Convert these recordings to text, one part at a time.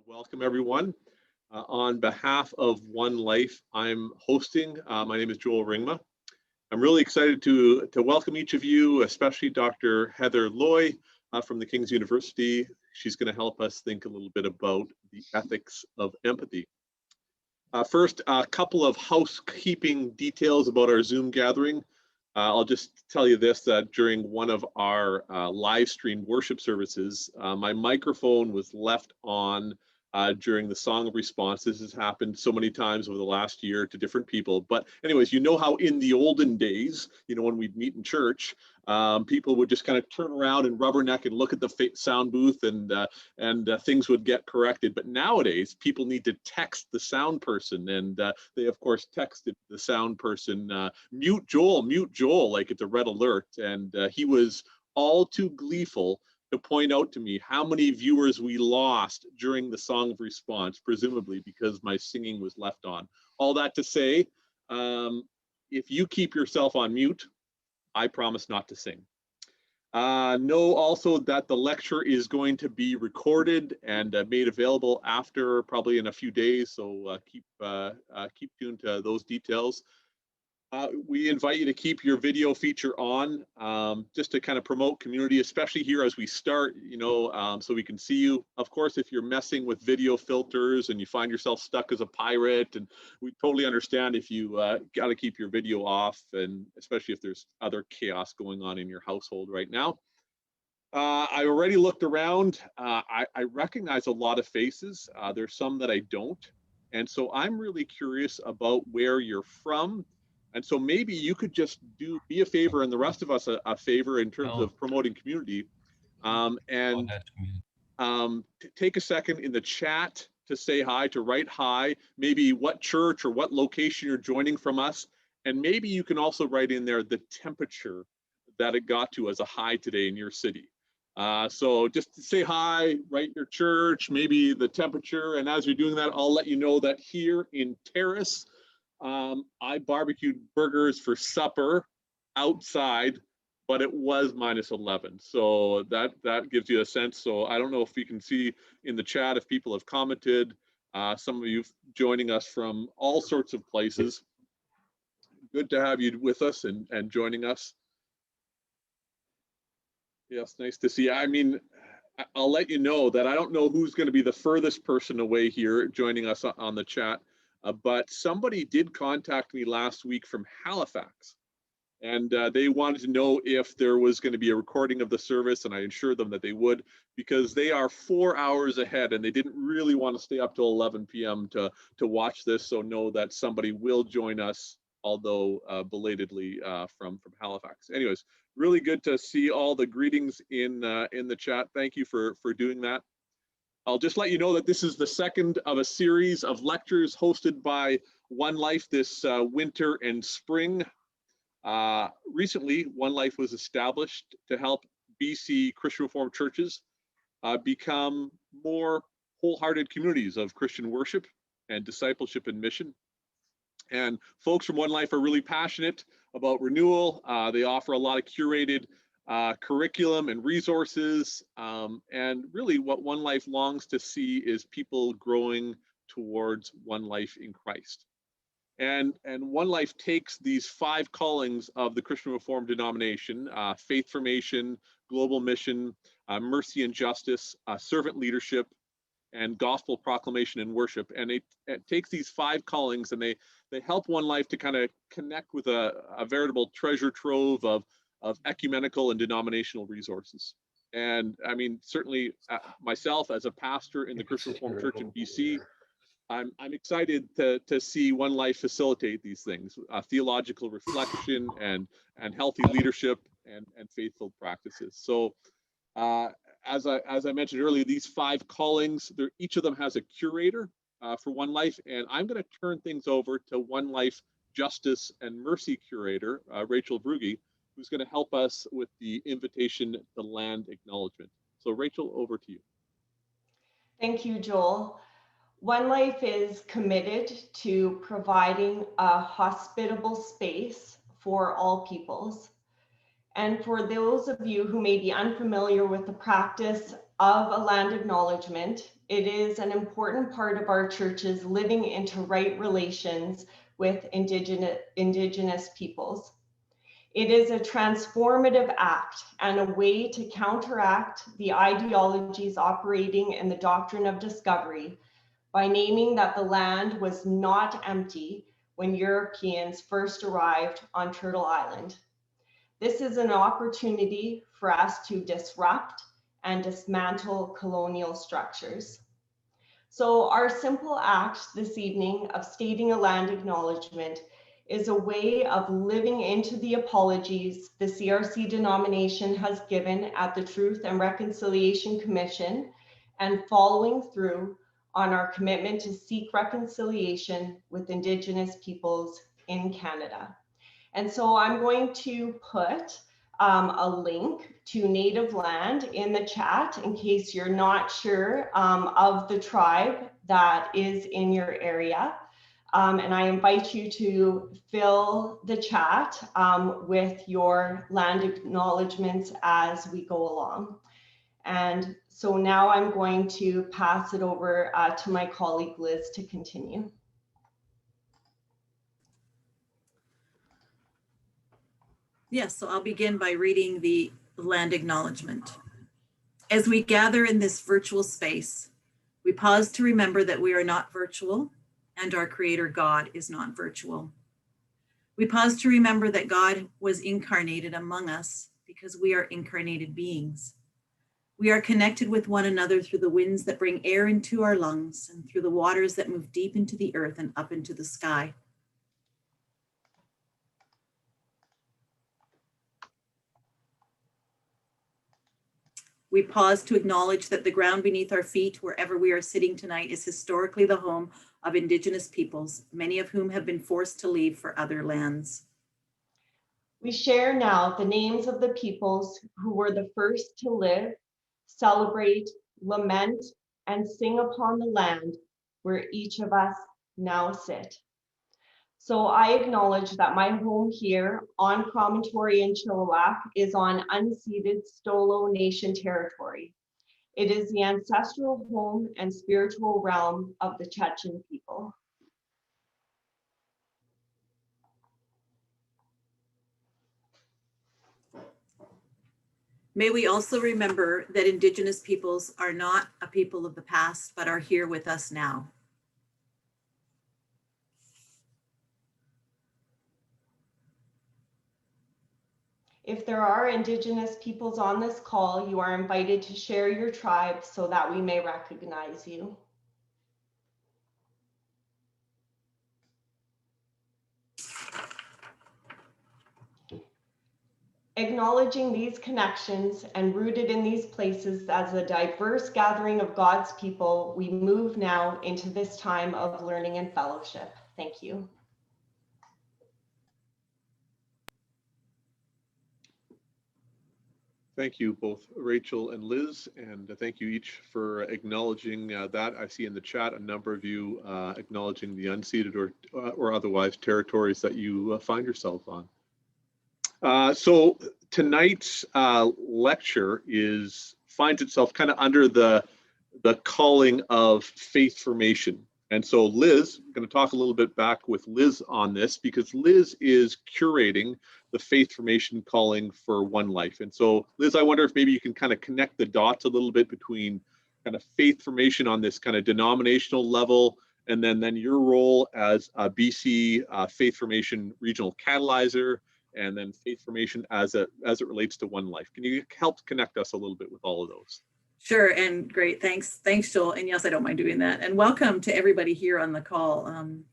Welcome everyone. On behalf of One Life, I'm hosting. My name is Joel Ringma. I'm really excited to welcome each of you, especially Dr. Heather Looy from the King's University. She's going to help us think a little bit about the ethics of empathy. First, a couple of housekeeping details about our Zoom gathering. I'll just tell you this, that during one of our live stream worship services, my microphone was left on during the song of response. This has happened so many times over the last year to different people. But anyways, you know how in the olden days, when we'd meet in church, people would just kind of turn around and rubberneck and look at the sound booth and things would get corrected. But nowadays, people need to text the sound person. And they, of course, texted the sound person, mute Joel, like it's a red alert. And he was all too gleeful to point out to me how many viewers we lost during the song of response, presumably because my singing was left on. All that to say, if you keep yourself on mute, I promise not to sing. Know also that the lecture is going to be recorded and made available after probably in a few days, so keep tuned to those details. We invite you to keep your video feature on, just to kind of promote community, especially here as we start, so we can see you. Of course, if you're messing with video filters and you find yourself stuck as a pirate, and we totally understand if you got to keep your video off, and especially if there's other chaos going on in your household right now. I already looked around. I recognize a lot of faces. There's some that I don't. And so I'm really curious about where you're from. And so maybe you could just be a favor and the rest of us a favor in terms of promoting community, and take a second in the chat to say hi, to write hi, maybe what church or what location you're joining from us. And maybe you can also write in there the temperature that it got to as a high today in your city. So just say hi, write your church, maybe the temperature. And as you're doing that, I'll let you know that here in Terrace, I barbecued burgers for supper outside, but it was -11. So that gives you a sense. So I don't know if you can see in the chat if people have commented. Some of you joining us from all sorts of places. Good to have you with us and joining us. Yes, nice to see you. I mean, I'll let you know that I don't know who's going to be the furthest person away here joining us on the chat. But somebody did contact me last week from Halifax, and they wanted to know if there was going to be a recording of the service, and I assured them that they would, because they are 4 hours ahead and they didn't really want to stay up till 11 p.m. to watch this. So know that somebody will join us, although belatedly from Halifax. Anyways, really good to see all the greetings in the chat. Thank you for doing that. I'll just let you know that this is the second of a series of lectures hosted by One Life this winter and spring. Recently, One Life was established to help BC Christian Reformed churches become more wholehearted communities of Christian worship and discipleship and mission. And folks from One Life are really passionate about renewal. They offer a lot of curated curriculum and resources, and really what One Life longs to see is people growing towards one life in Christ. And One Life takes these 5 callings of the Christian Reformed denomination: faith formation, global mission, mercy and justice, servant leadership, and gospel proclamation and worship. And it takes these 5 callings and they help One Life to kind of connect with a veritable treasure trove of ecumenical and denominational resources. And I mean, certainly myself as a pastor in the Christian Reformed Church in BC, I'm excited to see One Life facilitate these things, theological reflection and healthy leadership and faithful practices. So as I mentioned earlier, these 5 callings, each of them has a curator for One Life, and I'm going to turn things over to One Life Justice and Mercy curator, Rachel Brugge, who's going to help us with the invitation to Land Acknowledgement. So Rachel, over to you. Thank you, Joel. One Life is committed to providing a hospitable space for all peoples. And for those of you who may be unfamiliar with the practice of a land acknowledgement, It is an important part of our churches living into right relations with Indigenous peoples. It is a transformative act and a way to counteract the ideologies operating in the doctrine of discovery by naming that the land was not empty when Europeans first arrived on Turtle Island. This is an opportunity for us to disrupt and dismantle colonial structures. So our simple act this evening of stating a land acknowledgement is a way of living into the apologies the CRC denomination has given at the Truth and Reconciliation Commission and following through on our commitment to seek reconciliation with Indigenous peoples in Canada. And so I'm going to put a link to native land in the chat in case you're not sure of the tribe that is in your area. And I invite you to fill the chat with your land acknowledgements as we go along. And so now I'm going to pass it over to my colleague Liz to continue. Yes, so I'll begin by reading the land acknowledgement. As we gather in this virtual space, we pause to remember that we are not virtual and our Creator God is not virtual. We pause to remember that God was incarnated among us because we are incarnated beings. We are connected with one another through the winds that bring air into our lungs and through the waters that move deep into the earth and up into the sky. We pause to acknowledge that the ground beneath our feet, wherever we are sitting tonight, is historically the home of Indigenous peoples, many of whom have been forced to leave for other lands. We share now the names of the peoples who were the first to live, celebrate, lament, and sing upon the land where each of us now sit. So I acknowledge that my home here on Promontory in Chilliwack is on unceded Stolo Nation territory. It is the ancestral home and spiritual realm of the Chechen people. May we also remember that Indigenous peoples are not a people of the past, but are here with us now. If there are Indigenous peoples on this call, you are invited to share your tribe so that we may recognize you. Acknowledging these connections and rooted in these places as a diverse gathering of God's people, we move now into this time of learning and fellowship. Thank you. Thank you both, Rachel and Liz, and thank you each for acknowledging that. I see in the chat a number of you acknowledging the unceded or otherwise territories that you find yourself on. So tonight's lecture finds itself kind of under the calling of faith formation. And so Liz, I'm going to talk a little bit back with Liz on this because Liz is curating the faith formation calling for One Life. And so Liz, I wonder if maybe you can kind of connect the dots a little bit between kind of faith formation on this kind of denominational level and then your role as a BC faith formation regional catalyzer and then faith formation as it relates to One Life. Can you help connect us a little bit with all of those? Sure, and great, thanks, Joel. And yes, I don't mind doing that. And welcome to everybody here on the call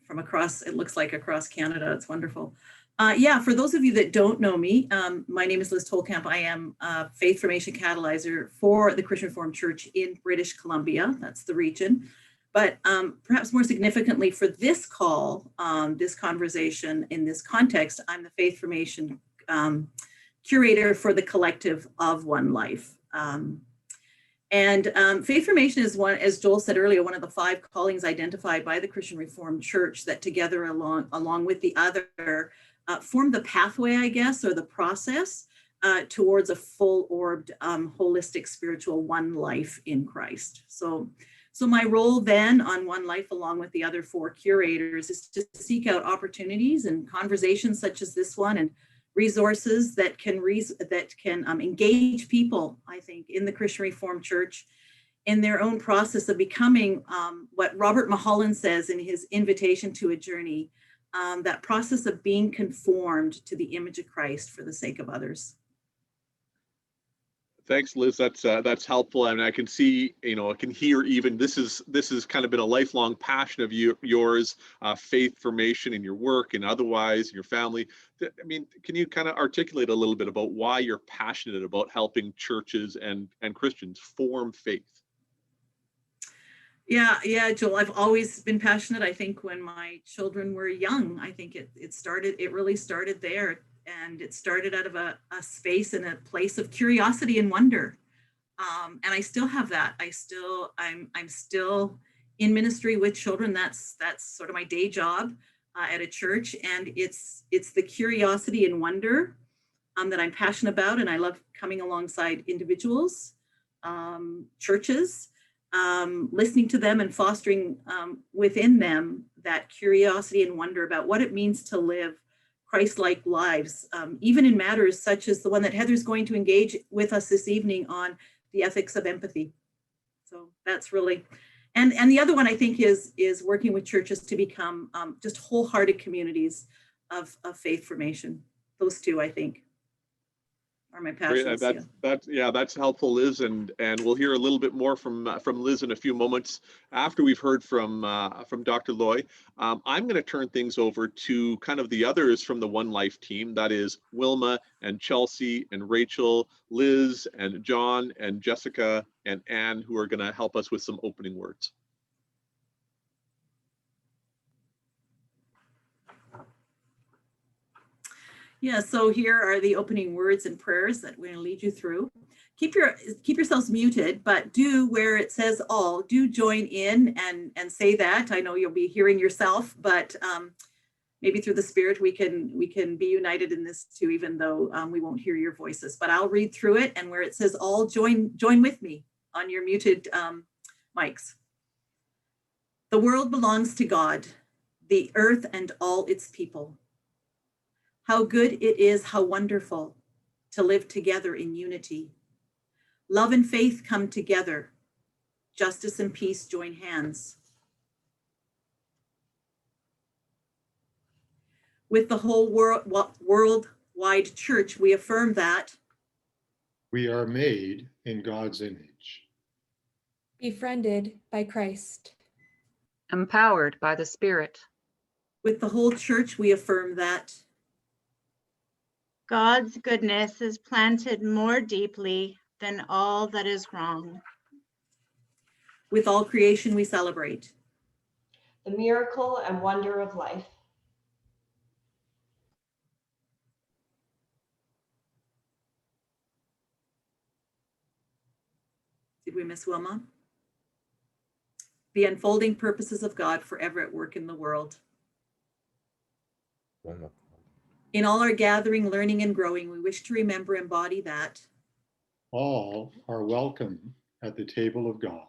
from across, it looks like across Canada. It's wonderful. Yeah, for those of you that don't know me, my name is Liz Tolkamp. I am a faith formation catalyzer for the Christian Reformed Church in British Columbia. That's the region. But perhaps more significantly for this call, this conversation in this context, I'm the faith formation curator for the collective of One Life. And faith formation is one, as Joel said earlier, one of the 5 callings identified by the Christian Reformed Church that together along with the other form the pathway, I guess, or the process towards a full-orbed, holistic, spiritual one life in Christ. So So my role then on One Life, along with the other 4 curators, is to seek out opportunities and conversations such as this one, and resources that can engage people, I think, in the Christian Reformed Church in their own process of becoming what Robert Mulholland says in his Invitation to a Journey, that process of being conformed to the image of Christ for the sake of others. Thanks, Liz. That's helpful, and I can see, I can hear even this is kind of been a lifelong passion of yours, faith formation in your work and otherwise, your family. I mean, can you kind of articulate a little bit about why you're passionate about helping churches and Christians form faith? Yeah, Joel, I've always been passionate. I think when my children were young, I think it really started there. And it started out of a space and a place of curiosity and wonder. And I still have that. I'm still in ministry with children. That's sort of my day job at a church. And it's the curiosity and wonder that I'm passionate about. And I love coming alongside individuals, churches, listening to them and fostering within them that curiosity and wonder about what it means to live Christ-like lives, even in matters such as the one that Heather's going to engage with us this evening on, the ethics of empathy. So that's really, and the other one I think is working with churches to become just wholehearted communities of faith formation. Those 2, I think, are my passions. That's helpful, Liz, and we'll hear a little bit more from Liz in a few moments after we've heard from Dr. Looy. I'm going to turn things over to kind of the others from the One Life team. That is Wilma and Chelsea and Rachel, Liz and John and Jessica and Anne, who are going to help us with some opening words. Yeah, so here are the opening words and prayers that we're going to lead you through. Keep yourselves muted, but do, where it says all, do join in and say that. I know you'll be hearing yourself, but maybe through the Spirit we can be united in this too, even though we won't hear your voices. But I'll read through it, and where it says all, join with me on your muted mics. The world belongs to God, the earth and all its people. How good it is, how wonderful to live together in unity. Love and faith come together. Justice and peace join hands. With the whole worldwide church, we affirm that we are made in God's image. Befriended by Christ. Empowered by the Spirit. With the whole church, we affirm that God's goodness is planted more deeply than all that is wrong. With all creation, we celebrate the miracle and wonder of life. Did we miss Wilma? The unfolding purposes of God forever at work in the world. In all our gathering, learning, and growing, we wish to remember and embody that all are welcome at the table of God.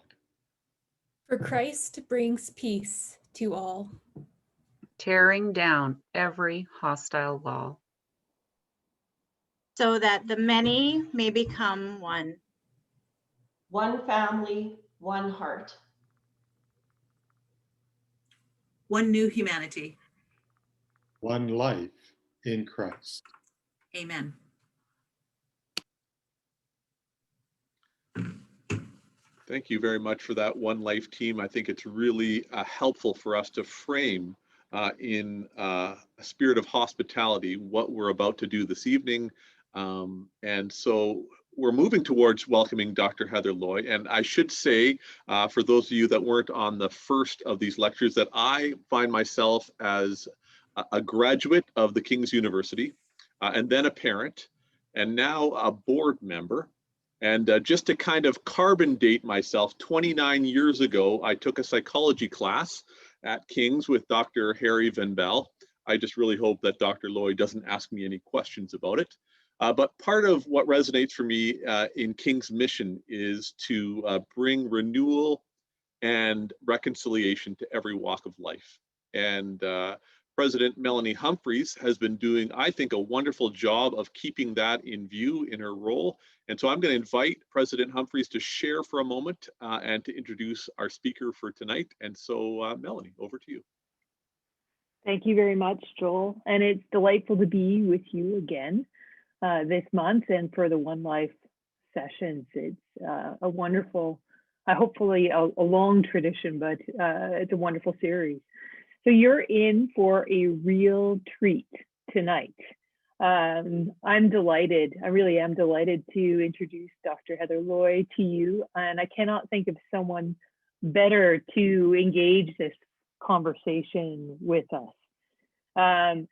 For Christ brings peace to all. Tearing down every hostile wall. So that the many may become one. One family, one heart. one new humanity. One life in Christ. Amen. Thank you very much for that One Life team. I think it's really helpful for us to frame in a spirit of hospitality what we're about to do this evening. And so we're moving towards welcoming Dr. Heather Looy. And I should say, for those of you that weren't on the first of these lectures, that I find myself as a graduate of the King's University, and then a parent, and now a board member. And just to kind of carbon date myself, 29 years ago, I took a psychology class at King's with Dr. Harry Van Bell. I just really hope that Dr. Looy doesn't ask me any questions about it. But part of what resonates for me in King's mission is to bring renewal and reconciliation to every walk of life. And President Melanie Humphreys has been doing, I think, a wonderful job of keeping that in view in her role. And so I'm going to invite President Humphreys to share for a moment and to introduce our speaker for tonight. And so, Melanie, over to you. Thank you very much, Joel. And it's delightful to be with you again this month and for the One Life sessions. It's a wonderful, hopefully a long tradition, but it's a wonderful series. So you're in for a real treat tonight. I'm delighted, I really am delighted to introduce Dr. Heather Looy to you. And I cannot think of someone better to engage this conversation with us.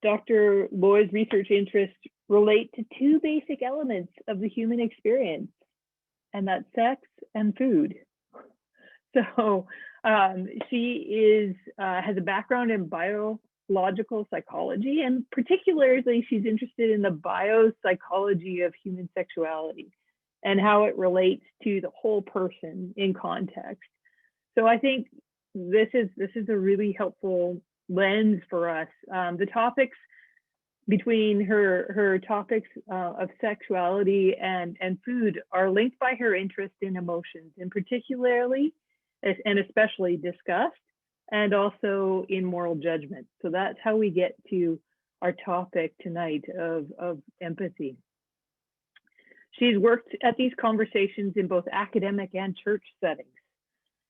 Dr. Looy's research interests relate to two basic elements of the human experience, and that's sex and food. So she has a background in biological psychology, and particularly she's interested in the biopsychology of human sexuality and how it relates to the whole person in context. So I think this is a really helpful lens for us. The topics between her topics of sexuality and food are linked by her interest in emotions, and particularly and especially disgust, and also in moral judgment. So that's how we get to our topic tonight of empathy. She's worked at these conversations in both academic and church settings.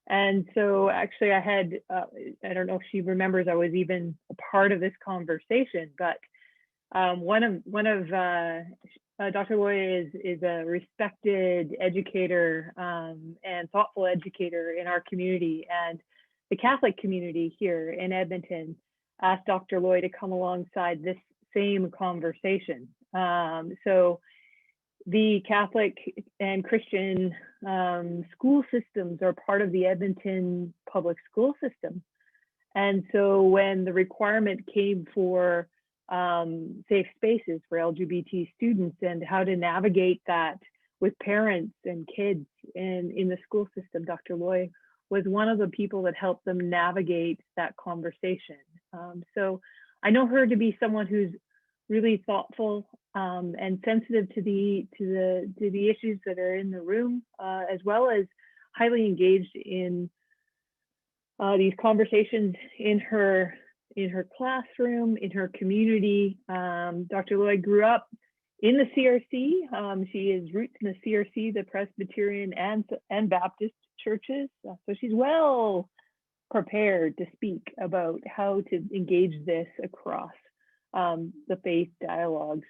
And so actually I had, I don't know if she remembers, I was even a part of this conversation, but one of Dr. Looy is a respected educator and thoughtful educator in our community, and the Catholic community here in Edmonton asked Dr. Looy to come alongside this same conversation. So the Catholic and Christian school systems are part of the Edmonton public school system. And so when the requirement came for safe spaces for LGBT students and how to navigate that with parents and kids in the school system, Dr. Looy was one of the people that helped them navigate that conversation. So I know her to be someone who's really thoughtful and sensitive to the issues that are in the room, as well as highly engaged in these conversations in her classroom, in her community. Dr. Looy grew up in the CRC. She has roots in the CRC, the Presbyterian and Baptist churches. So she's well prepared to speak about how to engage this across the faith dialogues.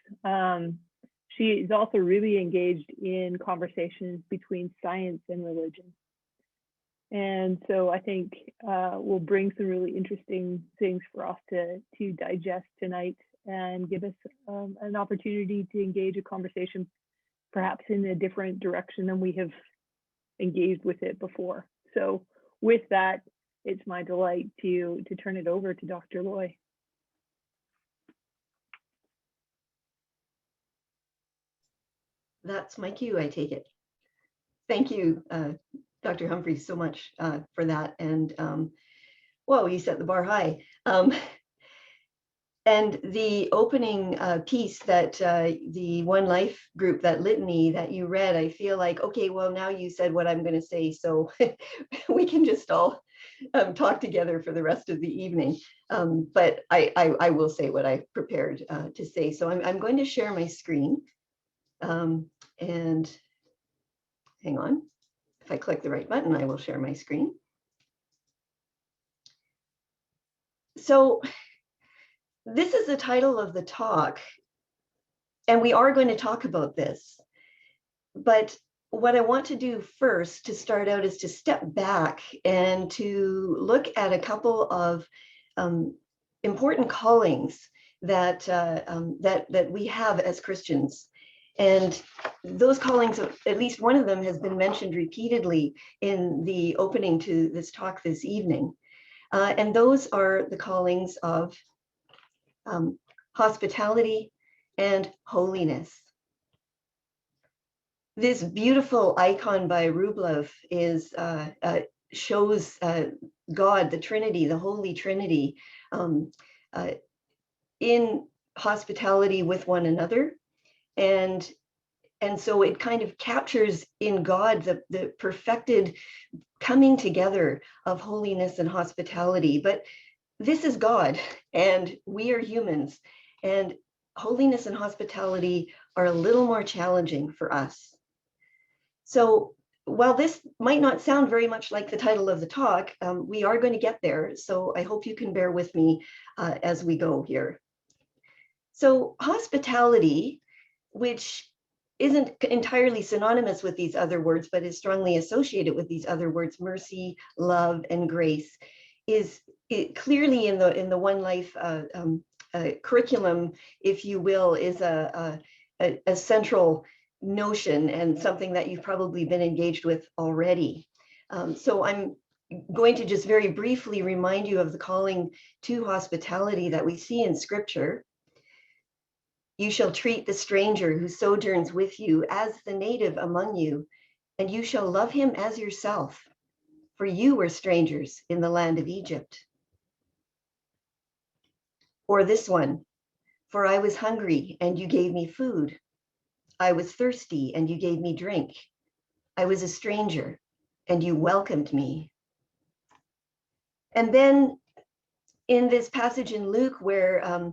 She is also really engaged in conversations between science and religion. And so I think we'll bring some really interesting things for us to digest tonight and give us an opportunity to engage a conversation perhaps in a different direction than we have engaged with it before. So with that, it's my delight to turn it over to Dr. Looy. That's my cue, I take it. Thank you, Dr. Humphreys, so much for that. And whoa, you set the bar high. And the opening piece that the One Life group, that litany that you read, I feel like, okay, well, now you said what I'm going to say, so we can just all talk together for the rest of the evening. But I will say what I prepared to say. So I'm going to share my screen. And hang on, if I click the right button, I will share my screen. So this is the title of the talk, and we are going to talk about this. But what I want to do first to start out is to step back and to look at a couple of important callings that that we have as Christians. And those callings, at least one of them has been mentioned repeatedly in the opening to this talk this evening. And those are the callings of hospitality and holiness. This beautiful icon by Rublev is shows God, the Trinity, the Holy Trinity, in hospitality with one another. And so it kind of captures in God the perfected coming together of holiness and hospitality. But this is God, and we are humans, and holiness and hospitality are a little more challenging for us. So while this might not sound very much like the title of the talk, we are going to get there. So I hope you can bear with me as we go here. So hospitality, which isn't entirely synonymous with these other words, but is strongly associated with these other words, mercy, love, and grace, is clearly in the One Life curriculum, if you will, is a central notion and something that you've probably been engaged with already. So I'm going to just very briefly remind you of the calling to hospitality that we see in Scripture. You shall treat the stranger who sojourns with you as the native among you, and you shall love him as yourself, for you were strangers in the land of Egypt. Or this one, for I was hungry and you gave me food. I was thirsty and you gave me drink. I was a stranger and you welcomed me. And then in this passage in Luke where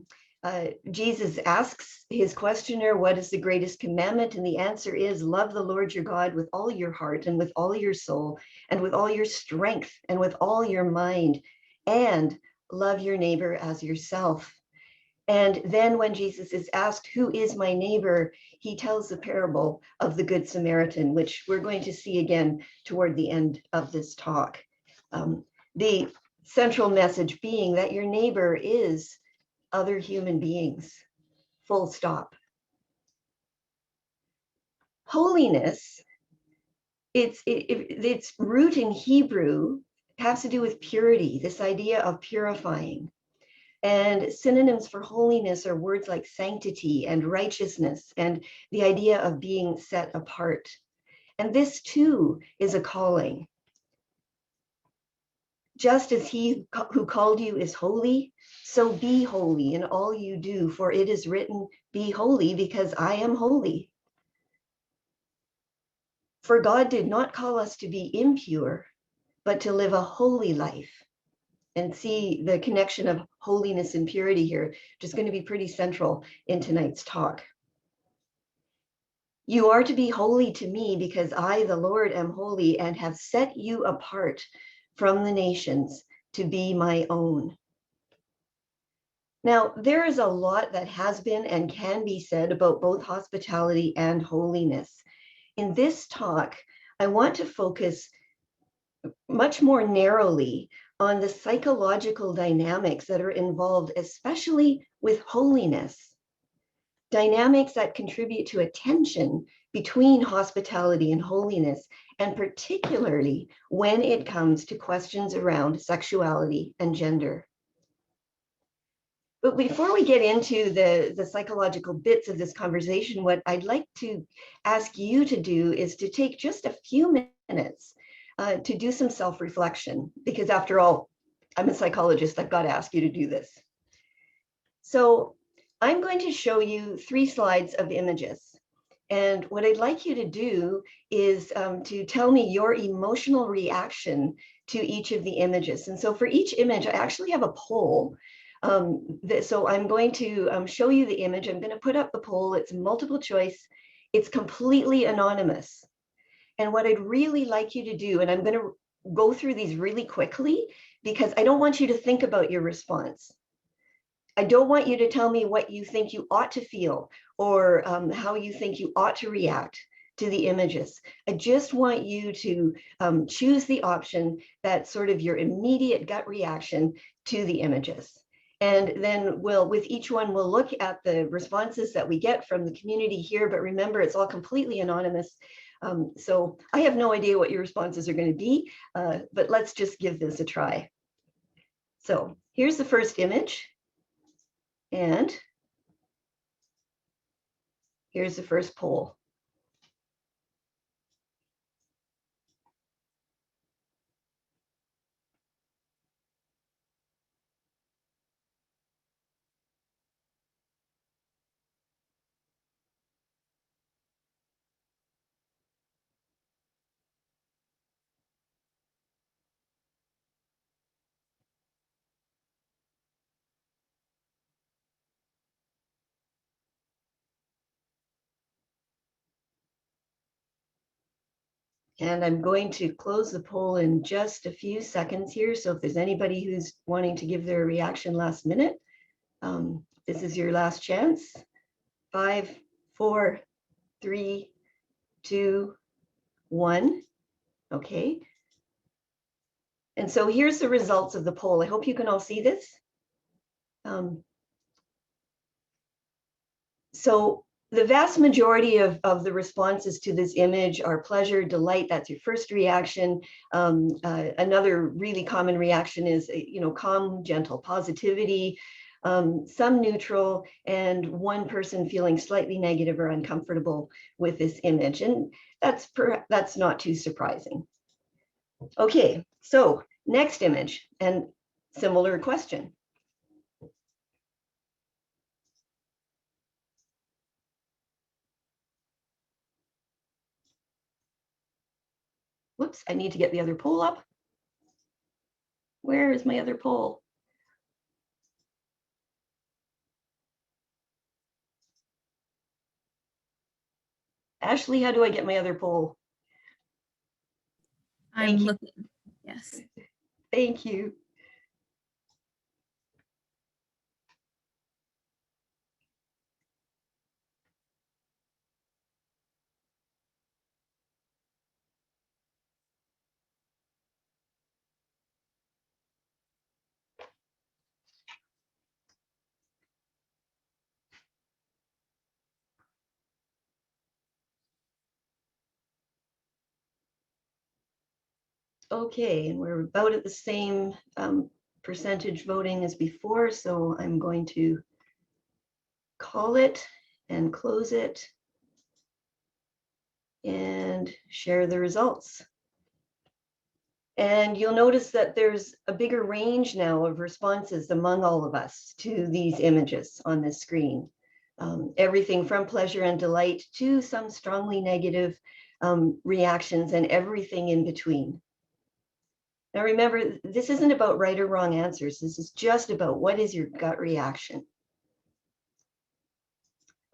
Jesus asks his questioner, what is the greatest commandment? And the answer is, love the Lord your God with all your heart and with all your soul and with all your strength and with all your mind, and love your neighbor as yourself. And then when Jesus is asked, who is my neighbor? He tells the parable of the Good Samaritan, which we're going to see again toward the end of this talk. The central message being that your neighbor is other human beings, full stop. Holiness, its root in Hebrew has to do with purity, this idea of purifying. And synonyms for holiness are words like sanctity and righteousness and the idea of being set apart. And this too is a calling. Just as he who called you is holy, so be holy in all you do, for it is written, be holy because I am holy. For God did not call us to be impure, but to live a holy life. And see the connection of holiness and purity here, which is going to be pretty central in tonight's talk. You are to be holy to me because I, the Lord, am holy and have set you apart from the nations to be my own. Now, there is a lot that has been and can be said about both hospitality and holiness. In this talk, I want to focus much more narrowly on the psychological dynamics that are involved, especially with holiness. Dynamics that contribute to a tension between hospitality and holiness, and particularly when it comes to questions around sexuality and gender. But before we get into the psychological bits of this conversation, what I'd like to ask you to do is to take just a few minutes to do some self-reflection, because after all, I'm a psychologist, I've got to ask you to do this. So I'm going to show you 3 slides of images. And what I'd like you to do is to tell me your emotional reaction to each of the images. And so for each image, I actually have a poll. So I'm going to show you the image. I'm going to put up the poll. It's multiple choice. It's completely anonymous. And what I'd really like you to do, and I'm going to go through these really quickly because I don't want you to think about your response. I don't want you to tell me what you think you ought to feel or how you think you ought to react to the images. I just want you to choose the option that's sort of your immediate gut reaction to the images. And then with each one, we'll look at the responses that we get from the community here. But remember, it's all completely anonymous. So I have no idea what your responses are going to be, but let's just give this a try. So here's the first image. And here's the first poll. And I'm going to close the poll in just a few seconds here. So if there's anybody who's wanting to give their reaction last minute, this is your last chance. 5, 4, 3, 2, 1. Okay. And so here's the results of the poll. I hope you can all see this. So the vast majority of the responses to this image are pleasure, delight. That's your first reaction. Another really common reaction is, calm, gentle, positivity, some neutral, and one person feeling slightly negative or uncomfortable with this image. And that's not too surprising. Okay, so next image and similar question. Whoops, I need to get the other poll up. Where is my other poll? Ashley, how do I get my other poll? I'm looking. Yes. Thank you. Okay, and we're about at the same percentage voting as before, so I'm going to call it and close it and share the results. And you'll notice that there's a bigger range now of responses among all of us to these images on this screen. Everything from pleasure and delight to some strongly negative reactions and everything in between. Now remember, this isn't about right or wrong answers. This is just about what is your gut reaction.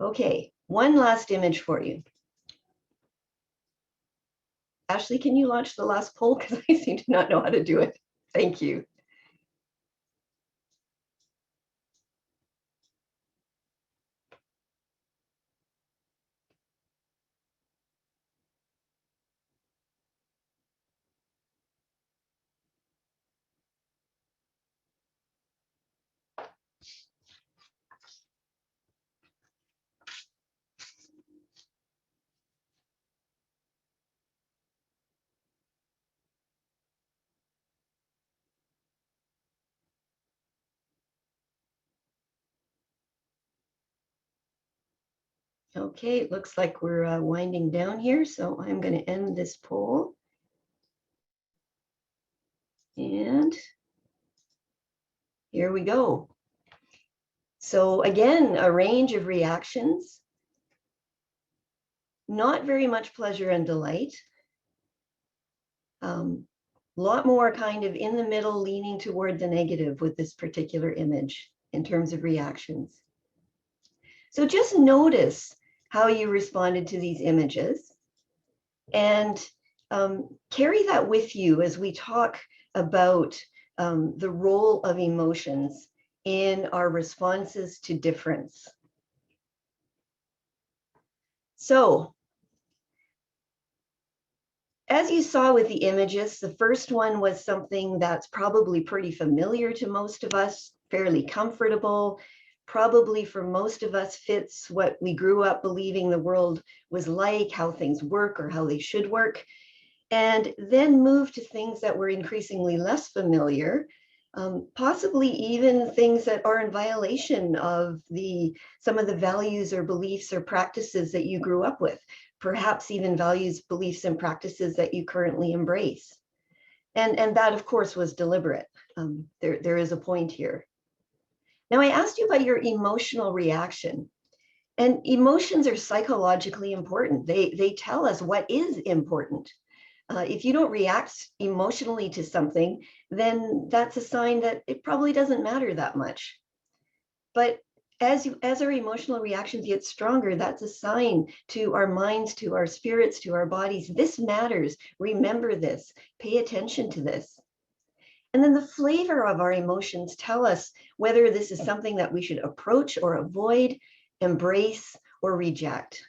Okay, one last image for you. Ashley, can you launch the last poll? Because I seem to not know how to do it. Thank you. Okay, it looks like we're winding down here, so I'm going to end this poll. And here we go. So again, a range of reactions. Not very much pleasure and delight. A lot more kind of in the middle, leaning toward the negative with this particular image in terms of reactions. So just notice how you responded to these images and carry that with you as we talk about the role of emotions in our responses to difference. So, as you saw with the images, the first one was something that's probably pretty familiar to most of us, fairly comfortable, probably for most of us fits what we grew up believing the world was like, how things work or how they should work, and then move to things that were increasingly less familiar, possibly even things that are in violation of some of the values or beliefs or practices that you grew up with, perhaps even values, beliefs, and practices that you currently embrace. And that, of course, was deliberate. There is a point here. Now, I asked you about your emotional reaction. And emotions are psychologically important. They tell us what is important. If you don't react emotionally to something, then that's a sign that it probably doesn't matter that much. But as our emotional reactions get stronger, that's a sign to our minds, to our spirits, to our bodies. This matters. Remember this. Pay attention to this. And then the flavor of our emotions tell us whether this is something that we should approach or avoid, embrace or reject.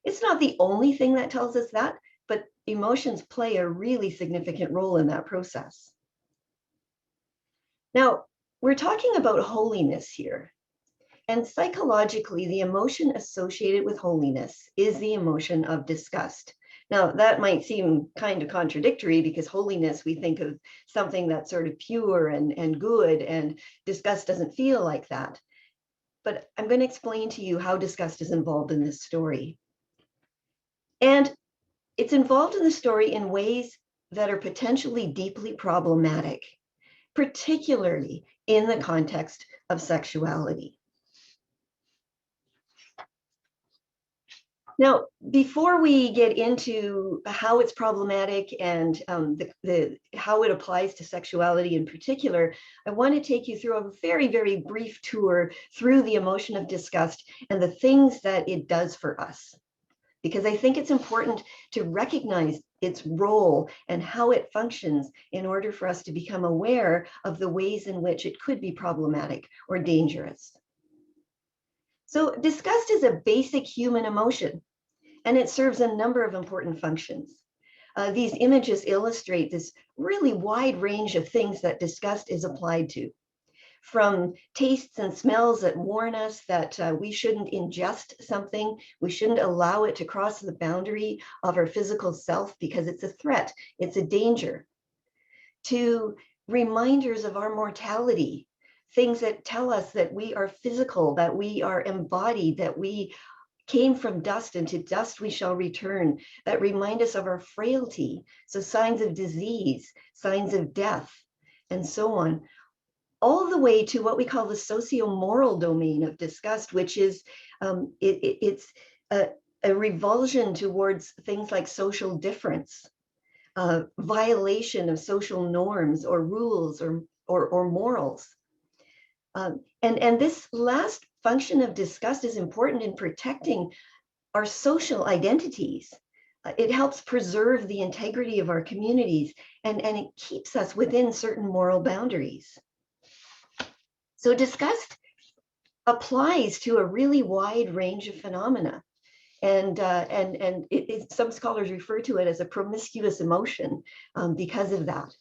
It's not the only thing that tells us that, but emotions play a really significant role in that process. Now, we're talking about holiness here. And psychologically, the emotion associated with holiness is the emotion of disgust. Now, that might seem kind of contradictory because holiness, we think of something that's sort of pure and good, and disgust doesn't feel like that. But I'm going to explain to you how disgust is involved in this story. And it's involved in the story in ways that are potentially deeply problematic, particularly in the context of sexuality. Now, before we get into how it's problematic and how it applies to sexuality in particular, I want to take you through a very, very brief tour through the emotion of disgust and the things that it does for us. Because I think it's important to recognize its role and how it functions in order for us to become aware of the ways in which it could be problematic or dangerous. So disgust is a basic human emotion, and it serves a number of important functions. These images illustrate this really wide range of things that disgust is applied to, from tastes and smells that warn us that we shouldn't ingest something, we shouldn't allow it to cross the boundary of our physical self because it's a threat, it's a danger, to reminders of our mortality, things that tell us that we are physical, that we are embodied, that we came from dust and to dust we shall return, that remind us of our frailty. So signs of disease, signs of death, and so on, all the way to what we call the socio-moral domain of disgust, which is it's a revulsion towards things like social difference, violation of social norms or rules or morals. And this last function of disgust is important in protecting our social identities. It helps preserve the integrity of our communities, and it keeps us within certain moral boundaries. So disgust applies to a really wide range of phenomena. And some scholars refer to it as a promiscuous emotion because of that.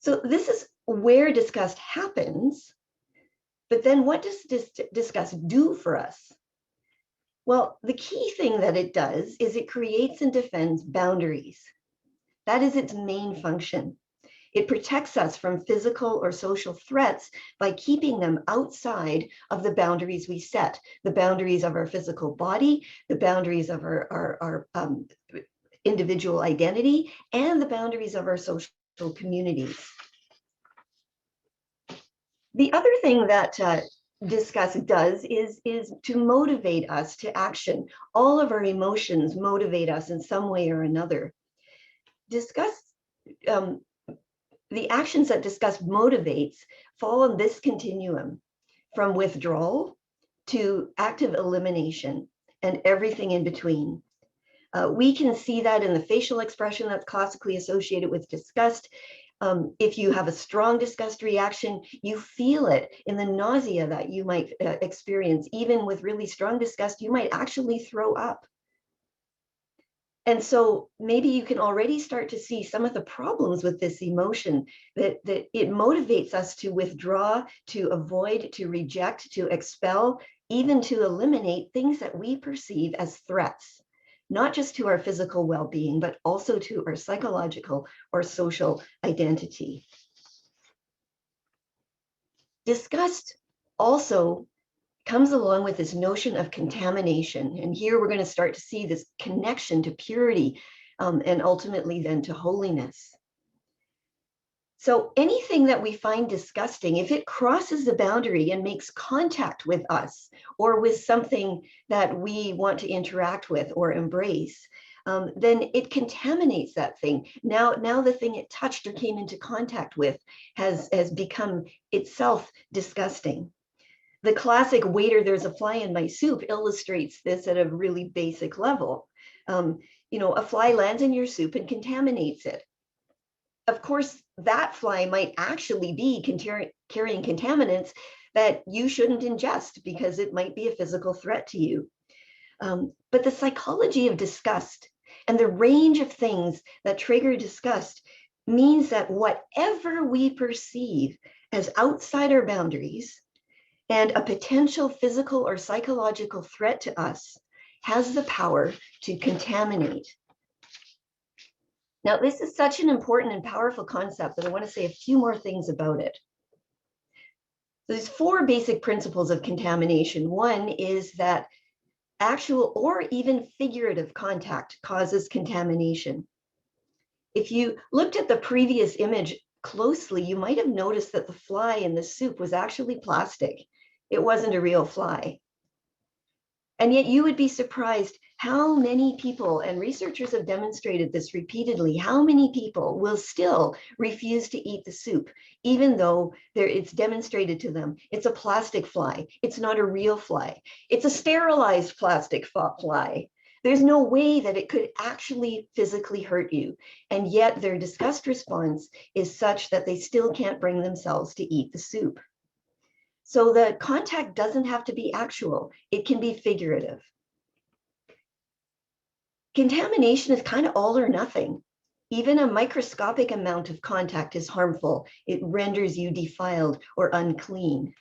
So this is where disgust happens. But then what does disgust do for us? Well, the key thing that it does is it creates and defends boundaries. That is its main function. It protects us from physical or social threats by keeping them outside of the boundaries we set, the boundaries of our physical body, the boundaries of our individual identity, and the boundaries of our social communities. The other thing that disgust does is to motivate us to action. All of our emotions motivate us in some way or another. Disgust, the actions that disgust motivates fall on this continuum, from withdrawal to active elimination and everything in between. We can see that in the facial expression that's classically associated with disgust. If you have a strong disgust reaction, you feel it in the nausea that you might experience. Even with really strong disgust, you might actually throw up. And so maybe you can already start to see some of the problems with this emotion, that it motivates us to withdraw, to avoid, to reject, to expel, even to eliminate things that we perceive as threats, not just to our physical well-being, but also to our psychological or social identity. Disgust also comes along with this notion of contamination. And here we're going to start to see this connection to purity and ultimately then to holiness. So anything that we find disgusting, if it crosses the boundary and makes contact with us or with something that we want to interact with or embrace, then it contaminates that thing. Now the thing it touched or came into contact with has become itself disgusting. The classic "waiter, there's a fly in my soup" illustrates this at a really basic level. A fly lands in your soup and contaminates it. Of course, that fly might actually be carrying contaminants that you shouldn't ingest because it might be a physical threat to you. But the psychology of disgust and the range of things that trigger disgust means that whatever we perceive as outside our boundaries and a potential physical or psychological threat to us has the power to contaminate. Now, this is such an important and powerful concept that I want to say a few more things about it. There's 4 basic principles of contamination. One is that actual or even figurative contact causes contamination. If you looked at the previous image closely, you might have noticed that the fly in the soup was actually plastic. It wasn't a real fly. And yet you would be surprised how many people, and researchers have demonstrated this repeatedly, how many people will still refuse to eat the soup, even though it's demonstrated to them it's a plastic fly. It's not a real fly. It's a sterilized plastic fly. There's no way that it could actually physically hurt you. And yet their disgust response is such that they still can't bring themselves to eat the soup. So the contact doesn't have to be actual. It can be figurative. Contamination is kind of all or nothing. Even a microscopic amount of contact is harmful. It renders you defiled or unclean.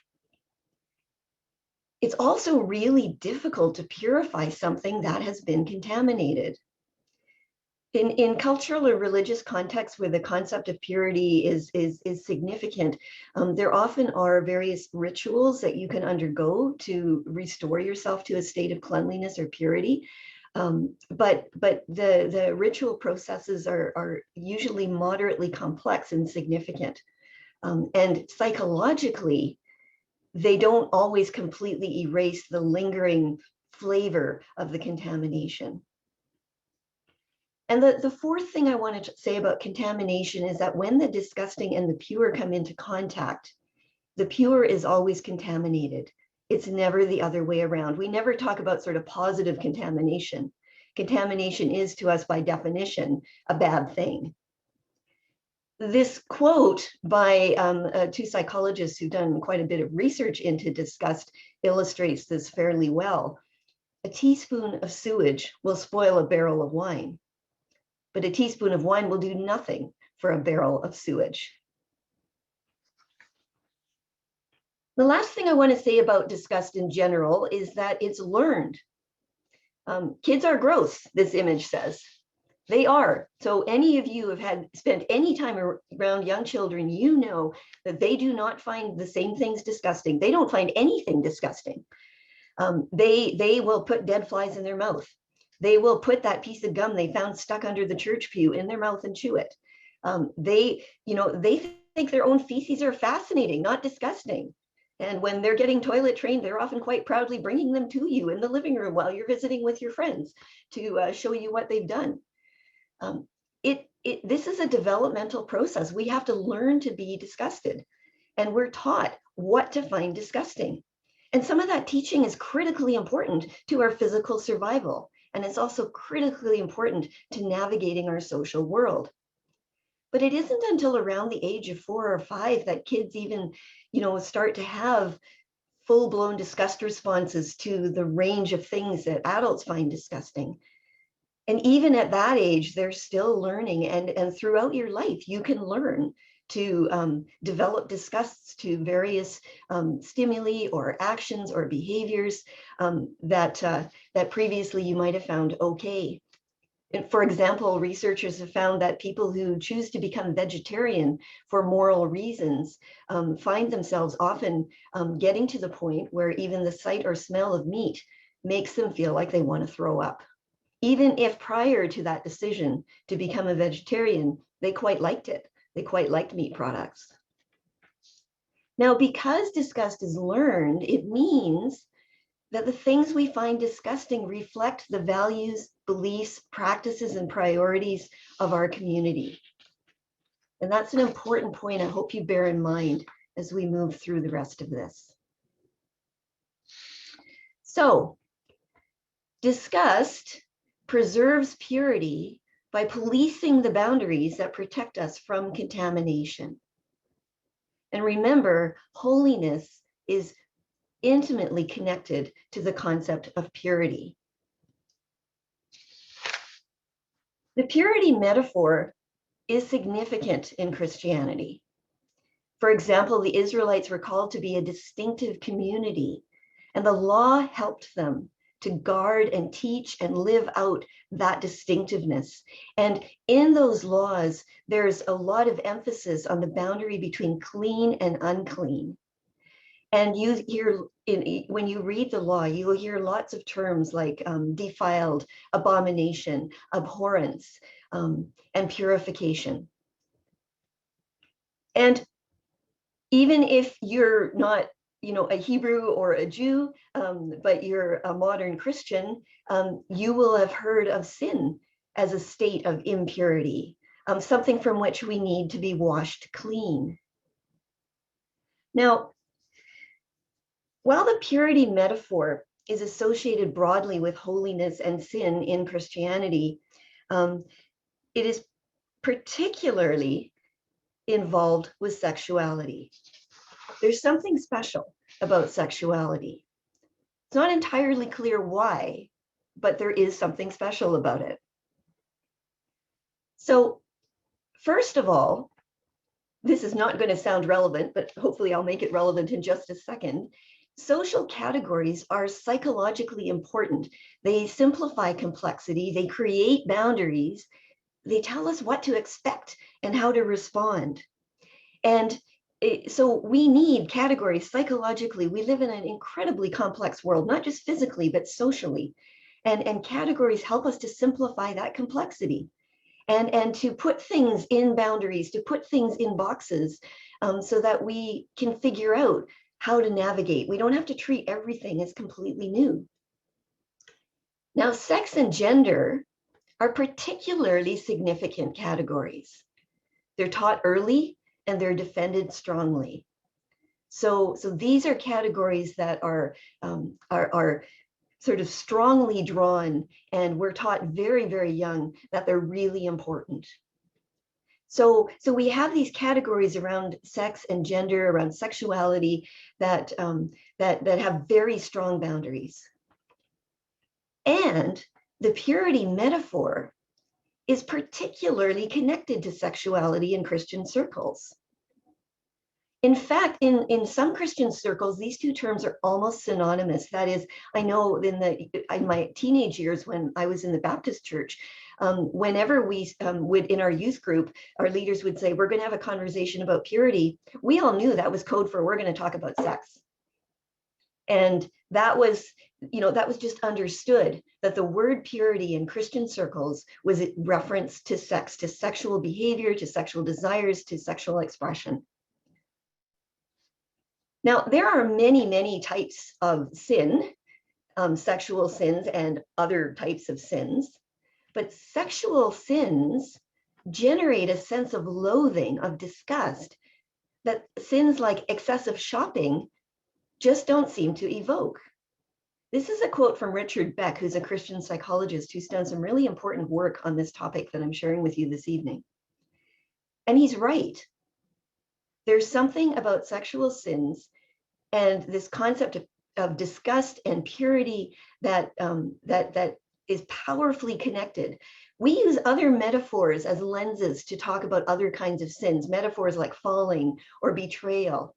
It's also really difficult to purify something that has been contaminated. In cultural or religious contexts where the concept of purity is significant, there often are various rituals that you can undergo to restore yourself to a state of cleanliness or purity. But the ritual processes are usually moderately complex and significant. And psychologically, they don't always completely erase the lingering flavor of the contamination. And the 4th thing I wanted to say about contamination is that when the disgusting and the pure come into contact, the pure is always contaminated. It's never the other way around. We never talk about sort of positive contamination. Contamination is, to us, by definition, a bad thing. This quote by 2 psychologists who've done quite a bit of research into disgust illustrates this fairly well. A teaspoon of sewage will spoil a barrel of wine, but a teaspoon of wine will do nothing for a barrel of sewage. The last thing I want to say about disgust in general is that it's learned. Kids are gross, this image says. They are. So any of you have spent any time around young children, you know that they do not find the same things disgusting. They don't find anything disgusting. They will put dead flies in their mouth. They will put that piece of gum they found stuck under the church pew in their mouth and chew it. They think their own feces are fascinating, not disgusting. And when they're getting toilet trained, they're often quite proudly bringing them to you in the living room while you're visiting with your friends to show you what they've done. This is a developmental process. We have to learn to be disgusted, and we're taught what to find disgusting. And some of that teaching is critically important to our physical survival. And it's also critically important to navigating our social world. But it isn't until around the age of 4 or 5 that kids even, start to have full-blown disgust responses to the range of things that adults find disgusting. And even at that age, they're still learning. And throughout your life, you can learn to develop disgusts to various stimuli or actions or behaviors that previously you might have found okay. And for example, researchers have found that people who choose to become vegetarian for moral reasons find themselves often getting to the point where even the sight or smell of meat makes them feel like they want to throw up. Even if prior to that decision to become a vegetarian, they quite liked it. They quite liked meat products. Now, because disgust is learned, it means that the things we find disgusting reflect the values, beliefs, practices, and priorities of our community. And that's an important point I hope you bear in mind as we move through the rest of this. So, disgust preserves purity by policing the boundaries that protect us from contamination. And remember, holiness is intimately connected to the concept of purity. The purity metaphor is significant in Christianity. For example, the Israelites were called to be a distinctive community, and the law helped them to guard and teach and live out that distinctiveness. And in those laws, there's a lot of emphasis on the boundary between clean and unclean. And you hear, when you read the law, you will hear lots of terms like defiled, abomination, abhorrence, and purification. And even if you're not, a Hebrew or a Jew, but you're a modern Christian, you will have heard of sin as a state of impurity, something from which we need to be washed clean. Now, while the purity metaphor is associated broadly with holiness and sin in Christianity, it is particularly involved with sexuality. There's something special about sexuality. It's not entirely clear why, but there is something special about it. So, first of all, this is not going to sound relevant, but hopefully I'll make it relevant in just a second. Social categories are psychologically important. They simplify complexity, they create boundaries, they tell us what to expect and how to respond. And so we need categories psychologically. We live in an incredibly complex world, not just physically, but socially. And categories help us to simplify that complexity and to put things in boundaries, to put things in boxes so that we can figure out how to navigate. We don't have to treat everything as completely new. Now, sex and gender are particularly significant categories. They're taught early and they're defended strongly. So these are categories that are sort of strongly drawn, and we're taught very, very young that they're really important. So we have these categories around sex and gender, around sexuality that have very strong boundaries. And the purity metaphor is particularly connected to sexuality in Christian circles. In fact, in some Christian circles, these two terms are almost synonymous. That is, I know in my teenage years when I was in the Baptist church, whenever we would, in our youth group, our leaders would say, we're going to have a conversation about purity. We all knew that was code for we're going to talk about sex. And that was just understood that the word purity in Christian circles was a reference to sex, to sexual behavior, to sexual desires, to sexual expression. Now, there are many, many types of sin, sexual sins and other types of sins, but sexual sins generate a sense of loathing, of disgust, that sins like excessive shopping just don't seem to evoke. This is a quote from Richard Beck, who's a Christian psychologist who's done some really important work on this topic that I'm sharing with you this evening. And he's right. There's something about sexual sins and this concept of disgust and purity that is powerfully connected. We use other metaphors as lenses to talk about other kinds of sins, metaphors like falling or betrayal.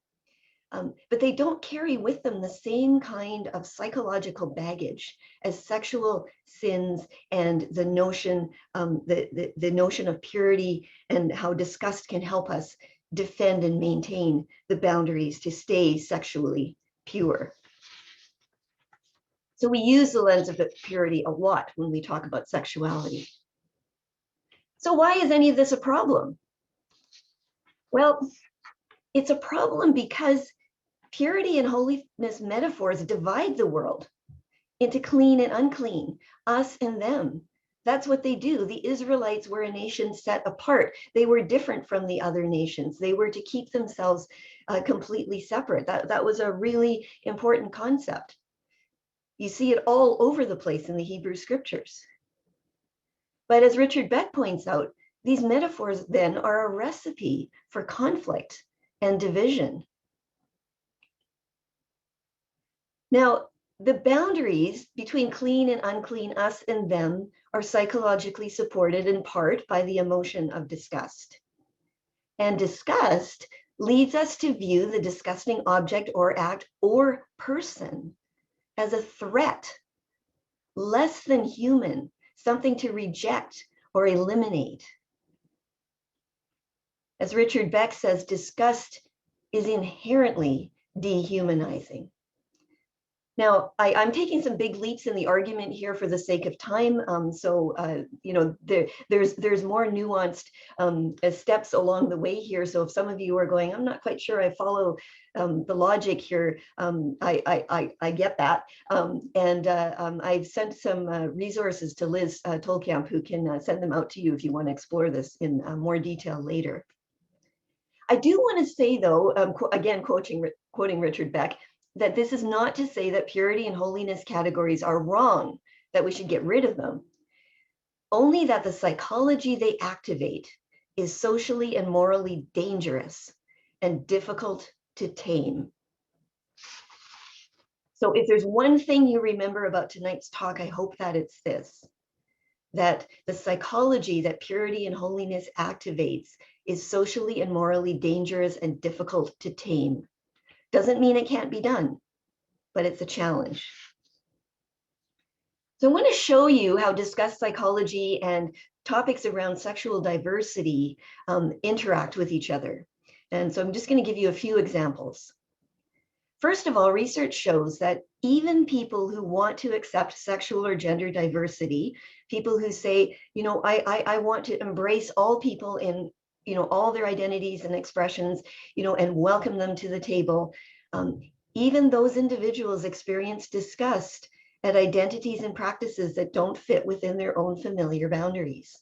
But they don't carry with them the same kind of psychological baggage as sexual sins and the notion of purity and how disgust can help us defend and maintain the boundaries to stay sexually pure. So we use the lens of purity a lot when we talk about sexuality. So why is any of this a problem? Well, it's a problem because purity and holiness metaphors divide the world into clean and unclean, us and them. That's what they do. The Israelites were a nation set apart. They were different from the other nations. They were to keep themselves completely separate. That was a really important concept. You see it all over the place in the Hebrew scriptures. But as Richard Beck points out, these metaphors then are a recipe for conflict and division. Now, the boundaries between clean and unclean, us and them, are psychologically supported in part by the emotion of disgust. And disgust leads us to view the disgusting object or act or person as a threat, less than human, something to reject or eliminate. As Richard Beck says, disgust is inherently dehumanizing. Now, I'm taking some big leaps in the argument here for the sake of time. You know, there's more nuanced steps along the way here. So if some of you are going, I'm not quite sure I follow the logic here, I get that. I've sent some resources to Liz Tolkamp, who can send them out to you if you want to explore this in more detail later. I do want to say, though, again, quoting Richard Beck, that this is not to say that purity and holiness categories are wrong, that we should get rid of them. Only that the psychology they activate is socially and morally dangerous and difficult to tame. So if there's one thing you remember about tonight's talk, I hope that it's this, that the psychology that purity and holiness activates is socially and morally dangerous and difficult to tame. Doesn't mean it can't be done, but it's a challenge. So I want to show you how disgust psychology and topics around sexual diversity interact with each other. And so I'm just going to give you a few examples. First of all, research shows that even people who want to accept sexual or gender diversity, people who say, you know, I want to embrace all people in, you know, all their identities and expressions, you know, and welcome them to the table. Even those individuals experience disgust at identities and practices that don't fit within their own familiar boundaries.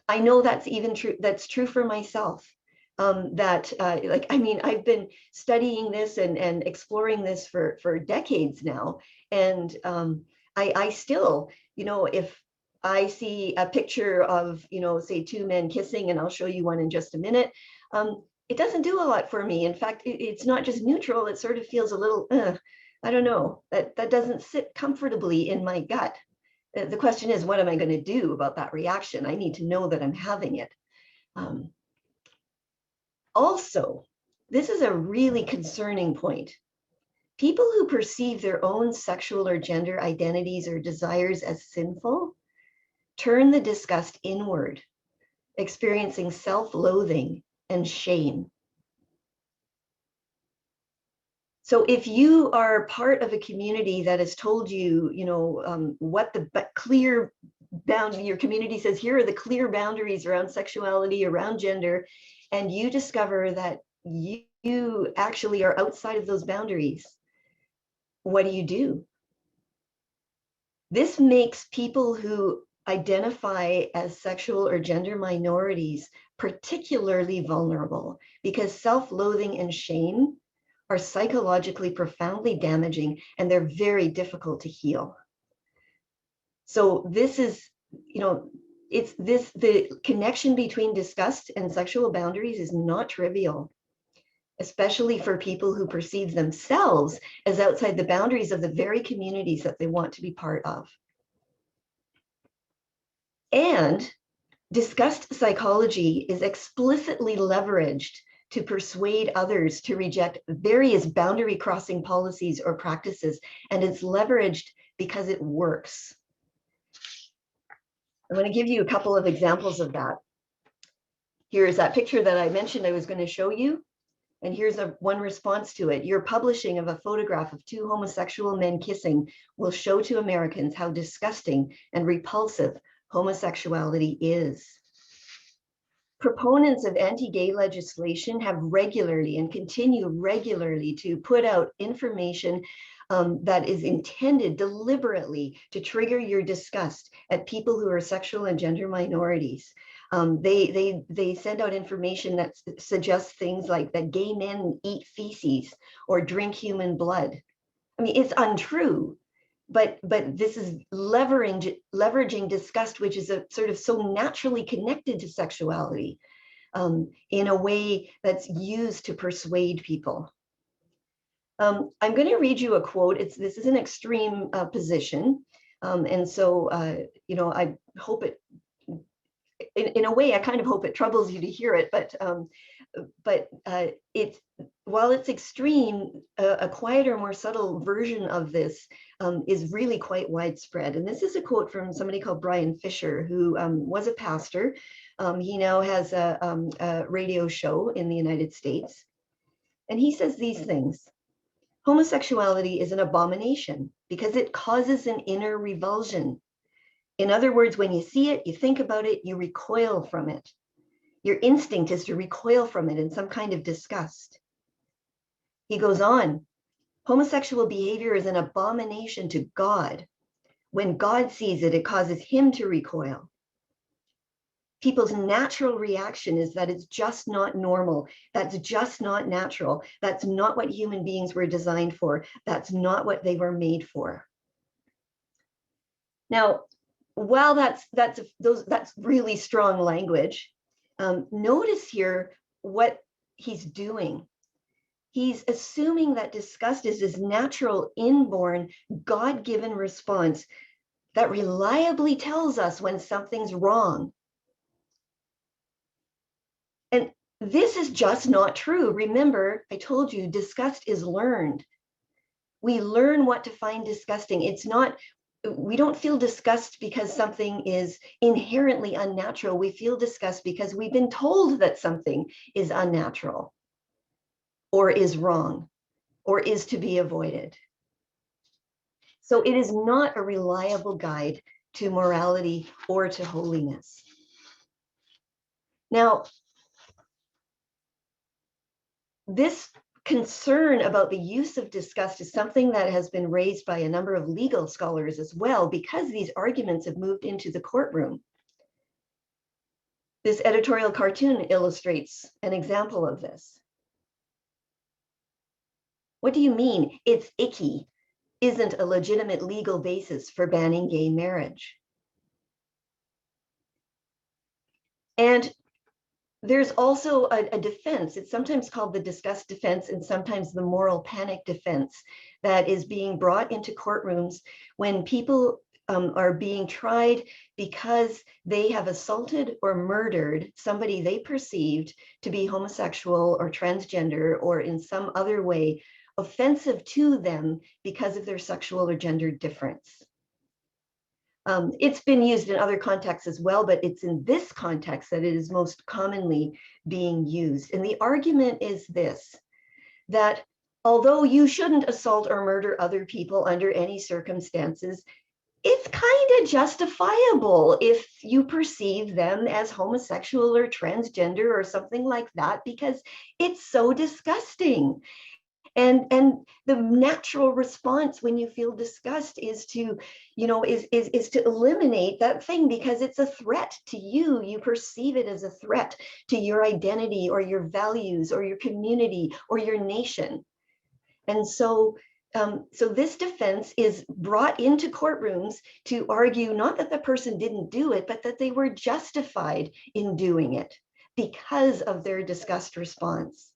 I know that's even true. That's true for myself. I've been studying this and exploring this for decades now, and I still, you know, if I see a picture of, you know, say two men kissing, and I'll show you one in just a minute, it doesn't do a lot for me. In fact, it's not just neutral, it sort of feels a little, I don't know, that doesn't sit comfortably in my gut. The question is, what am I going to do about that reaction? I need to know that I'm having it. Also, this is a really concerning point. People who perceive their own sexual or gender identities or desires as sinful turn the disgust inward, experiencing self-loathing and shame. So if you are part of a community that has told you, you know, what the clear boundary, your community says, here are the clear boundaries around sexuality, around gender, and you discover that you actually are outside of those boundaries, what do? This makes people who identify as sexual or gender minorities particularly vulnerable, because self-loathing and shame are psychologically profoundly damaging, and they're very difficult to heal. So this is, you know, the connection between disgust and sexual boundaries is not trivial, especially for people who perceive themselves as outside the boundaries of the very communities that they want to be part of. And disgust psychology is explicitly leveraged to persuade others to reject various boundary crossing policies or practices, and it's leveraged because it works. I'm going to give you a couple of examples of that. Here's that picture that I mentioned I was going to show you, and here's one response to it. Your publishing of a photograph of two homosexual men kissing will show to Americans how disgusting and repulsive homosexuality is. Proponents of anti-gay legislation have regularly and continue regularly to put out information that is intended deliberately to trigger your disgust at people who are sexual and gender minorities. They send out information that suggests things like that gay men eat feces or drink human blood. I mean, it's untrue, but this is leveraging disgust, which is a sort of so naturally connected to sexuality, in a way that's used to persuade people. I'm going to read you a quote. This is an extreme position, and so I hope it. In a way, I kind of hope it troubles you to hear it, but it's, while it's extreme, a quieter, more subtle version of this is really quite widespread. And this is a quote from somebody called Brian Fisher, who was a pastor. He now has a radio show in the United States. And he says these things: homosexuality is an abomination because it causes an inner revulsion. In other words, when you see it, you think about it, you recoil from it. Your instinct is to recoil from it in some kind of disgust. He goes on, homosexual behavior is an abomination to God. When God sees it, it causes him to recoil. People's natural reaction is that it's just not normal. That's just not natural. That's not what human beings were designed for. That's not what they were made for. Now, while that's really strong language, notice here what he's doing. He's assuming that disgust is this natural, inborn, God-given response that reliably tells us when something's wrong. And this is just not true. Remember, I told you, disgust is learned. We learn what to find disgusting. It's not, we don't feel disgust because something is inherently unnatural. We feel disgust because we've been told that something is unnatural or is wrong or is to be avoided. So it is not a reliable guide to morality or to holiness. Now, this concern about the use of disgust is something that has been raised by a number of legal scholars as well, because these arguments have moved into the courtroom. This editorial cartoon illustrates an example of this. What do you mean it's icky isn't a legitimate legal basis for banning gay marriage? And there's also a defense. It's sometimes called the disgust defense and sometimes the moral panic defense that is being brought into courtrooms when people are being tried because they have assaulted or murdered somebody they perceived to be homosexual or transgender or in some other way offensive to them because of their sexual or gender difference. It's been used in other contexts as well, but it's in this context that it is most commonly being used. And the argument is this, that although you shouldn't assault or murder other people under any circumstances, it's kind of justifiable if you perceive them as homosexual or transgender or something like that, because it's so disgusting. And the natural response when you feel disgust is to, is to eliminate that thing because it's a threat to you. You perceive it as a threat to your identity or your values or your community or your nation. And so this defense is brought into courtrooms to argue not that the person didn't do it, but that they were justified in doing it because of their disgust response.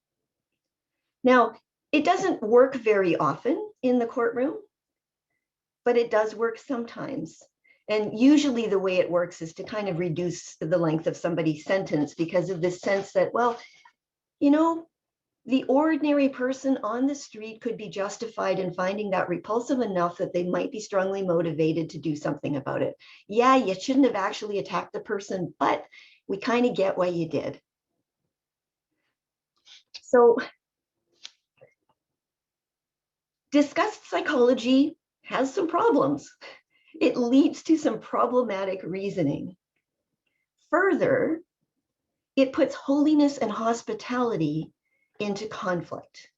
Now, it doesn't work very often in the courtroom, but it does work sometimes. And usually the way it works is to kind of reduce the length of somebody's sentence because of this sense that, well, the ordinary person on the street could be justified in finding that repulsive enough that they might be strongly motivated to do something about it. Yeah, you shouldn't have actually attacked the person, but we kind of get why you did. So, disgust psychology has some problems. It leads to some problematic reasoning. Further, it puts holiness and hospitality into conflict.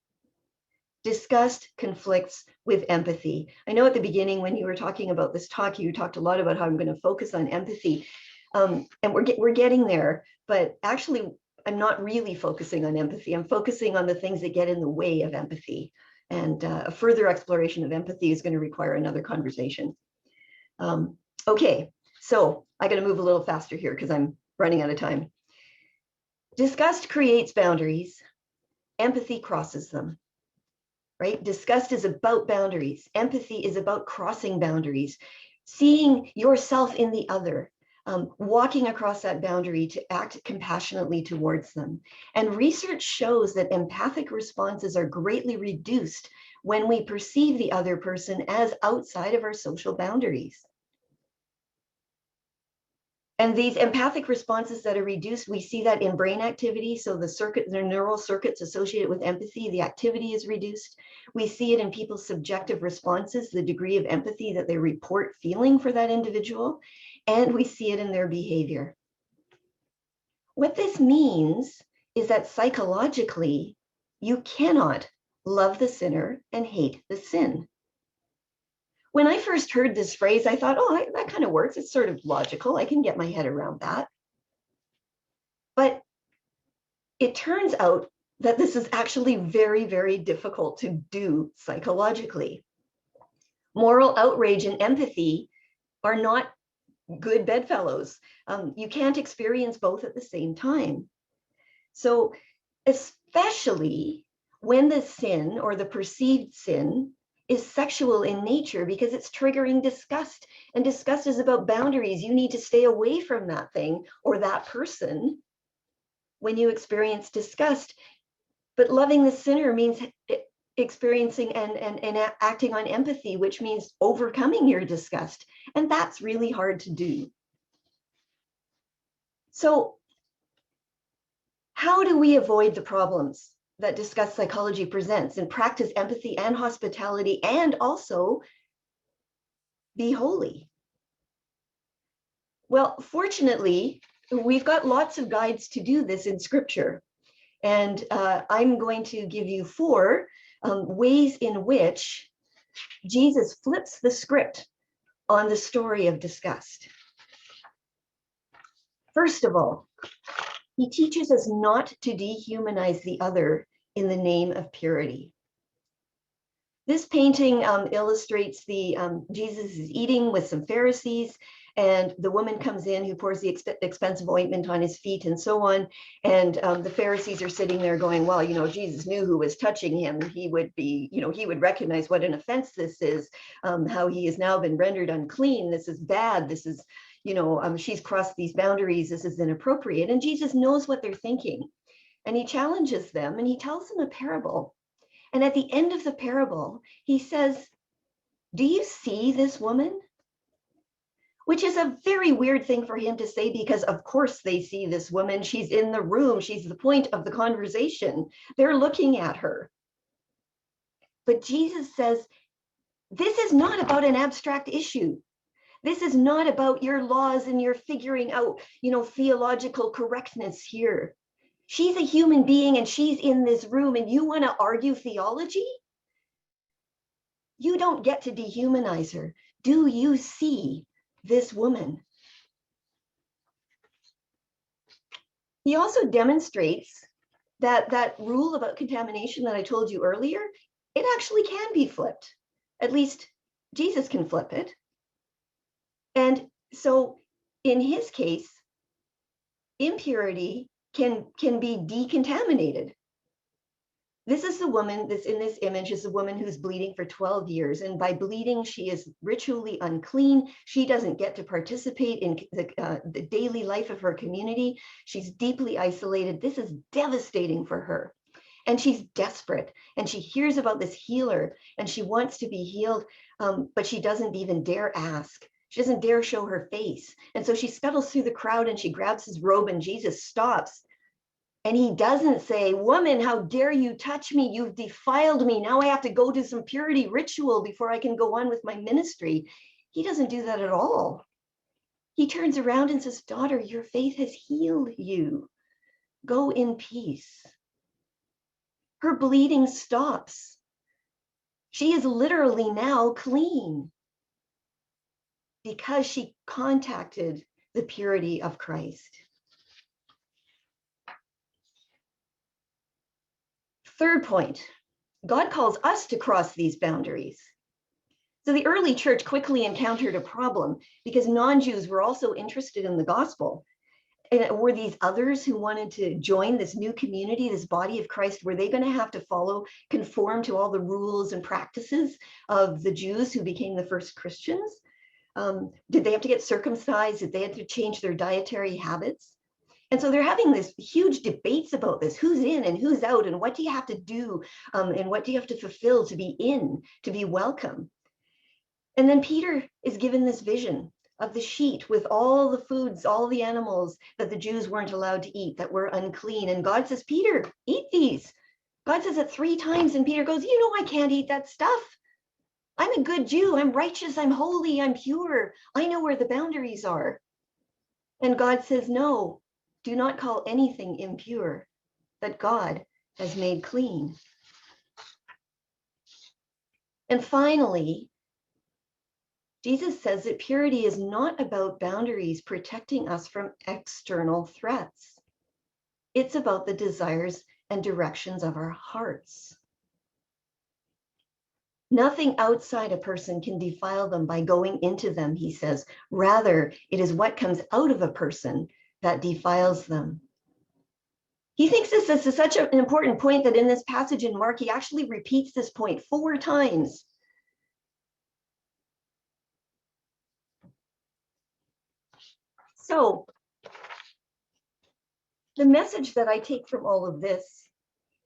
Disgust conflicts with empathy. I know at the beginning when you were talking about this talk, you talked a lot about how I'm going to focus on empathy, and we're getting there, but actually I'm not really focusing on empathy. I'm focusing on the things that get in the way of empathy. And a further exploration of empathy is going to require another conversation. Okay, so I got to move a little faster here because I'm running out of time. Disgust creates boundaries. Empathy crosses them, right? Disgust is about boundaries. Empathy is about crossing boundaries, seeing yourself in the other, walking across that boundary to act compassionately towards them. And research shows that empathic responses are greatly reduced when we perceive the other person as outside of our social boundaries. And these empathic responses that are reduced, we see that in brain activity. So the neural circuits associated with empathy, the activity is reduced. We see it in people's subjective responses, the degree of empathy that they report feeling for that individual, and we see it in their behavior. What this means is that psychologically, you cannot love the sinner and hate the sin. When I first heard this phrase, I thought, oh, that kind of works. It's sort of logical. I can get my head around that. But it turns out that this is actually very, very difficult to do psychologically. Moral outrage and empathy are not good bedfellows. You can't experience both at the same time. So especially when the sin or the perceived sin is sexual in nature, because it's triggering disgust, and disgust is about boundaries. You need to stay away from that thing or that person when you experience disgust. But loving the sinner means experiencing and acting on empathy, which means overcoming your disgust. And that's really hard to do. So how do we avoid the problems that disgust psychology presents and practice empathy and hospitality and also be holy? Well, fortunately, we've got lots of guides to do this in scripture. And I'm going to give you 4 ways in which Jesus flips the script on the story of disgust. First of all, he teaches us not to dehumanize the other in the name of purity. This painting illustrates Jesus is eating with some Pharisees, and the woman comes in who pours the expensive ointment on his feet and so on. And the Pharisees are sitting there going, well, you know, Jesus knew who was touching him. He would be, you know, he would recognize what an offense this is, how he has now been rendered unclean. This is bad. This is, you know, she's crossed these boundaries. This is inappropriate. And Jesus knows what they're thinking. And he challenges them and he tells them a parable. And at the end of the parable, he says, do you see this woman? Which is a very weird thing for him to say, because of course they see this woman. She's in the room. She's the point of the conversation. They're looking at her. But Jesus says, this is not about an abstract issue. This is not about your laws and your figuring out, you know, theological correctness here. She's a human being and she's in this room, and you want to argue theology? You don't get to dehumanize her. Do you see this woman? He also demonstrates that that rule about contamination that I told you earlier, it actually can be flipped. At least Jesus can flip it. And so in his case, impurity can be decontaminated. This is the woman that's in this image, is the woman who's bleeding for 12 years. And by bleeding, she is ritually unclean. She doesn't get to participate in the daily life of her community. She's deeply isolated. This is devastating for her. And she's desperate. And she hears about this healer and she wants to be healed, but she doesn't even dare ask. She doesn't dare show her face. And so she scuttles through the crowd and she grabs his robe, and Jesus stops. And he doesn't say, woman, how dare you touch me? You've defiled me. Now I have to go do some purity ritual before I can go on with my ministry. He doesn't do that at all. He turns around and says, daughter, your faith has healed you. Go in peace. Her bleeding stops. She is literally now clean because she contacted the purity of Christ. Third point, God calls us to cross these boundaries. So the early church quickly encountered a problem because non-Jews were also interested in the gospel. And were these others who wanted to join this new community, this body of Christ, were they going to have to conform to all the rules and practices of the Jews who became the first Christians? Did they have to get circumcised? Did they have to change their dietary habits? And so they're having this huge debates about this, who's in and who's out, and what do you have to do, and what do you have to fulfill to be in, to be welcome? And then Peter is given this vision of the sheet with all the foods, all the animals that the Jews weren't allowed to eat, that were unclean. And God says, Peter, eat these. God says it 3 times, and Peter goes, you know, I can't eat that stuff. I'm a good Jew. I'm righteous. I'm holy. I'm pure. I know where the boundaries are. And God says, no, do not call anything impure that God has made clean. And finally, Jesus says that purity is not about boundaries protecting us from external threats. It's about the desires and directions of our hearts. Nothing outside a person can defile them by going into them, he says. Rather, it is what comes out of a person that defiles them. He thinks this is such an important point that in this passage in Mark, he actually repeats this point 4 times. So the message that I take from all of this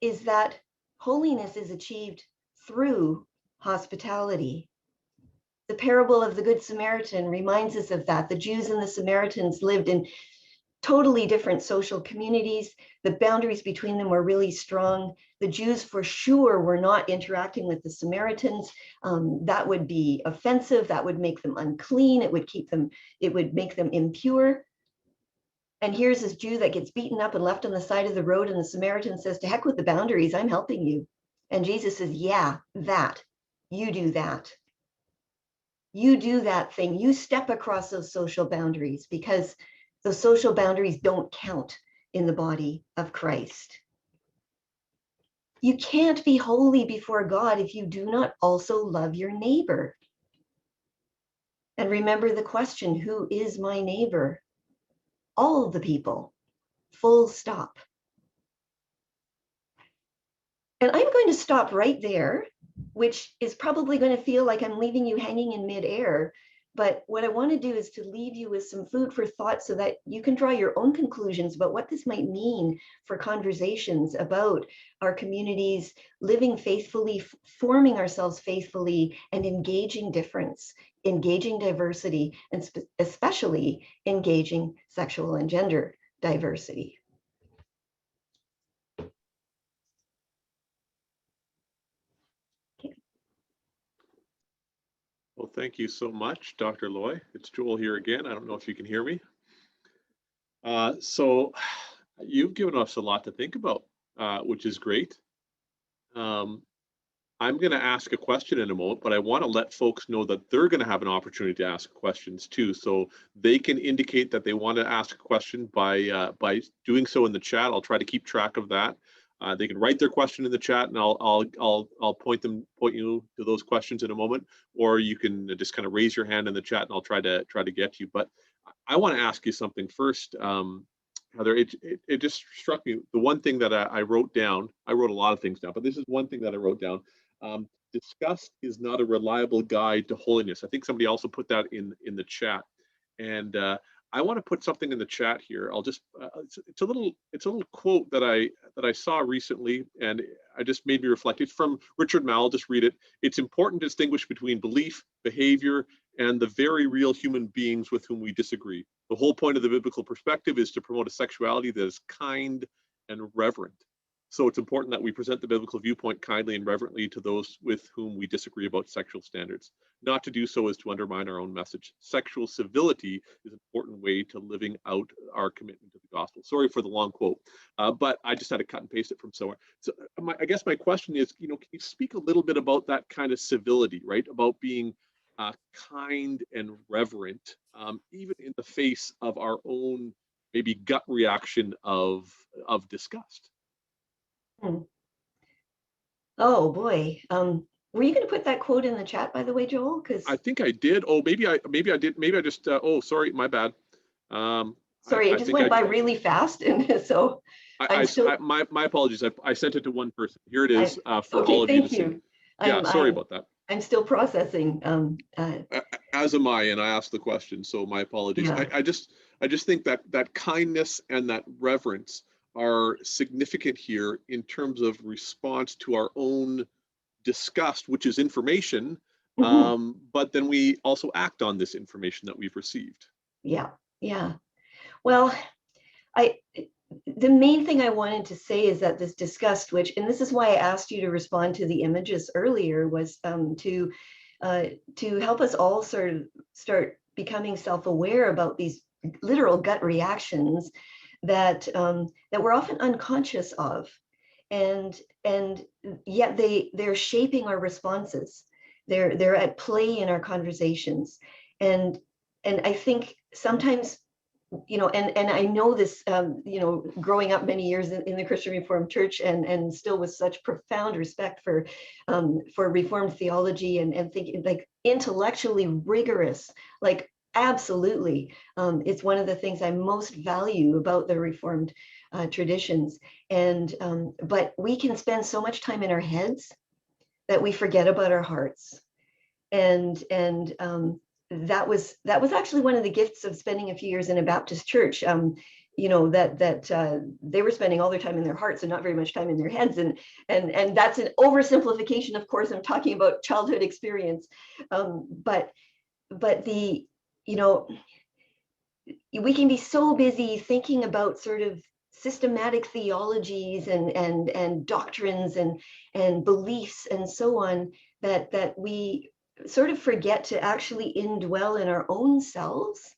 is that holiness is achieved through hospitality. The parable of the Good Samaritan reminds us of that. The Jews and the Samaritans lived in totally different social communities. The boundaries between them were really strong. The Jews for sure were not interacting with the Samaritans. That would be offensive. That would make them unclean. It would make them impure. And here's this Jew that gets beaten up and left on the side of the road, and the Samaritan says, to heck with the boundaries, I'm helping you. And Jesus says, yeah, that, you do that. You do that thing. You step across those social boundaries, because those social boundaries don't count in the body of Christ. You can't be holy before God if you do not also love your neighbor. And remember the question, who is my neighbor? All the people, full stop. And I'm going to stop right there, which is probably going to feel like I'm leaving you hanging in midair. But what I want to do is to leave you with some food for thought so that you can draw your own conclusions about what this might mean for conversations about our communities, living faithfully, forming ourselves faithfully, and engaging difference, engaging diversity, and especially engaging sexual and gender diversity. Well, thank you so much, Dr. Looy. It's Joel here again. I don't know if you can hear me. So you've given us a lot to think about, which is great. I'm going to ask a question in a moment, but I want to let folks know that they're going to have an opportunity to ask questions too. So they can indicate that they want to ask a question by doing so in the chat. I'll try to keep track of that. They can write their question in the chat, and I'll point you to those questions in a moment, or you can just kind of raise your hand in the chat, and I'll try to get to you. But I want to ask you something first, Heather. It just struck me, the one thing that I wrote down. I wrote a lot of things down, but this is one thing that I wrote down. Disgust is not a reliable guide to holiness. I think somebody also put that in the chat, and I want to put something in the chat here. I'll just it's a little quote that I saw recently, and I just made me reflect. It's from Richard Mall. I'll just read it. It's important to distinguish between belief, behavior, and the very real human beings with whom we disagree. The whole point of the biblical perspective is to promote a sexuality that is kind and reverent. So it's important that we present the biblical viewpoint kindly and reverently to those with whom we disagree about sexual standards. Not to do so is to undermine our own message. Sexual civility is an important way to living out our commitment to the gospel. Sorry for the long quote, but I just had to cut and paste it from somewhere. So I guess my question is, can you speak a little bit about that kind of civility, right? About being kind and reverent, even in the face of our own maybe gut reaction of disgust. Oh, boy. Were you going to put that quote in the chat, by the way, Joel? Because I think I did. Oh, maybe I did. Maybe I just, oh, sorry, my bad. sorry, it I just think went by really fast. And so I'm still, my apologies. I sent it to one person. Here it I'm, is for all okay, of you to thank see. you. Yeah, sorry about that. I'm still processing. As am I, and I asked the question, so my apologies. Yeah. I just think that that kindness and that reverence are significant here in terms of response to our own disgust, which is information, but then we also act on this information that we've received. Yeah, yeah. Well, the main thing I wanted to say is that this disgust, and this is why I asked you to respond to the images earlier, was to help us all sort of start becoming self-aware about these literal gut reactions that we're often unconscious of, and yet they're shaping our responses. They're at play in our conversations, and I think sometimes, and I know this, growing up many years in the Christian Reformed Church, and still with such profound respect for Reformed theology, and thinking like intellectually rigorous, like absolutely, it's one of the things I most value about the Reformed traditions. And but we can spend so much time in our heads that we forget about our hearts, and that was actually one of the gifts of spending a few years in a Baptist church. That they were spending all their time in their hearts and not very much time in their heads, and that's an oversimplification. Of course, I'm talking about childhood experience, but the we can be so busy thinking about sort of systematic theologies and doctrines and beliefs and so on, that we sort of forget to actually indwell in our own selves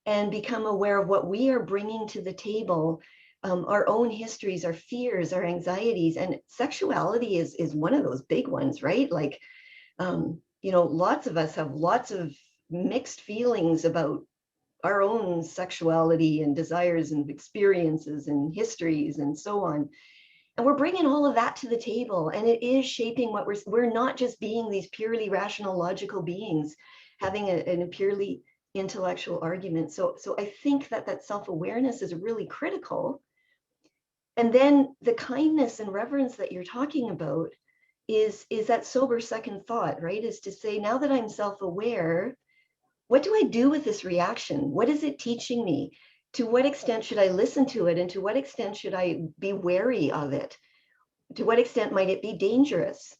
and become aware of what we are bringing to the table, our own histories, our fears, our anxieties. And sexuality is one of those big ones, right? Like, lots of us have lots of mixed feelings about our own sexuality and desires and experiences and histories and so on. And we're bringing all of that to the table, and it is shaping what we're not just being these purely rational, logical beings having a purely intellectual argument. So I think that self-awareness is really critical. And then the kindness and reverence that you're talking about is that sober second thought, right? Is to say, now that I'm self-aware, what do I do with this reaction? What is it teaching me? To what extent should I listen to it? And to what extent should I be wary of it? To what extent might it be dangerous?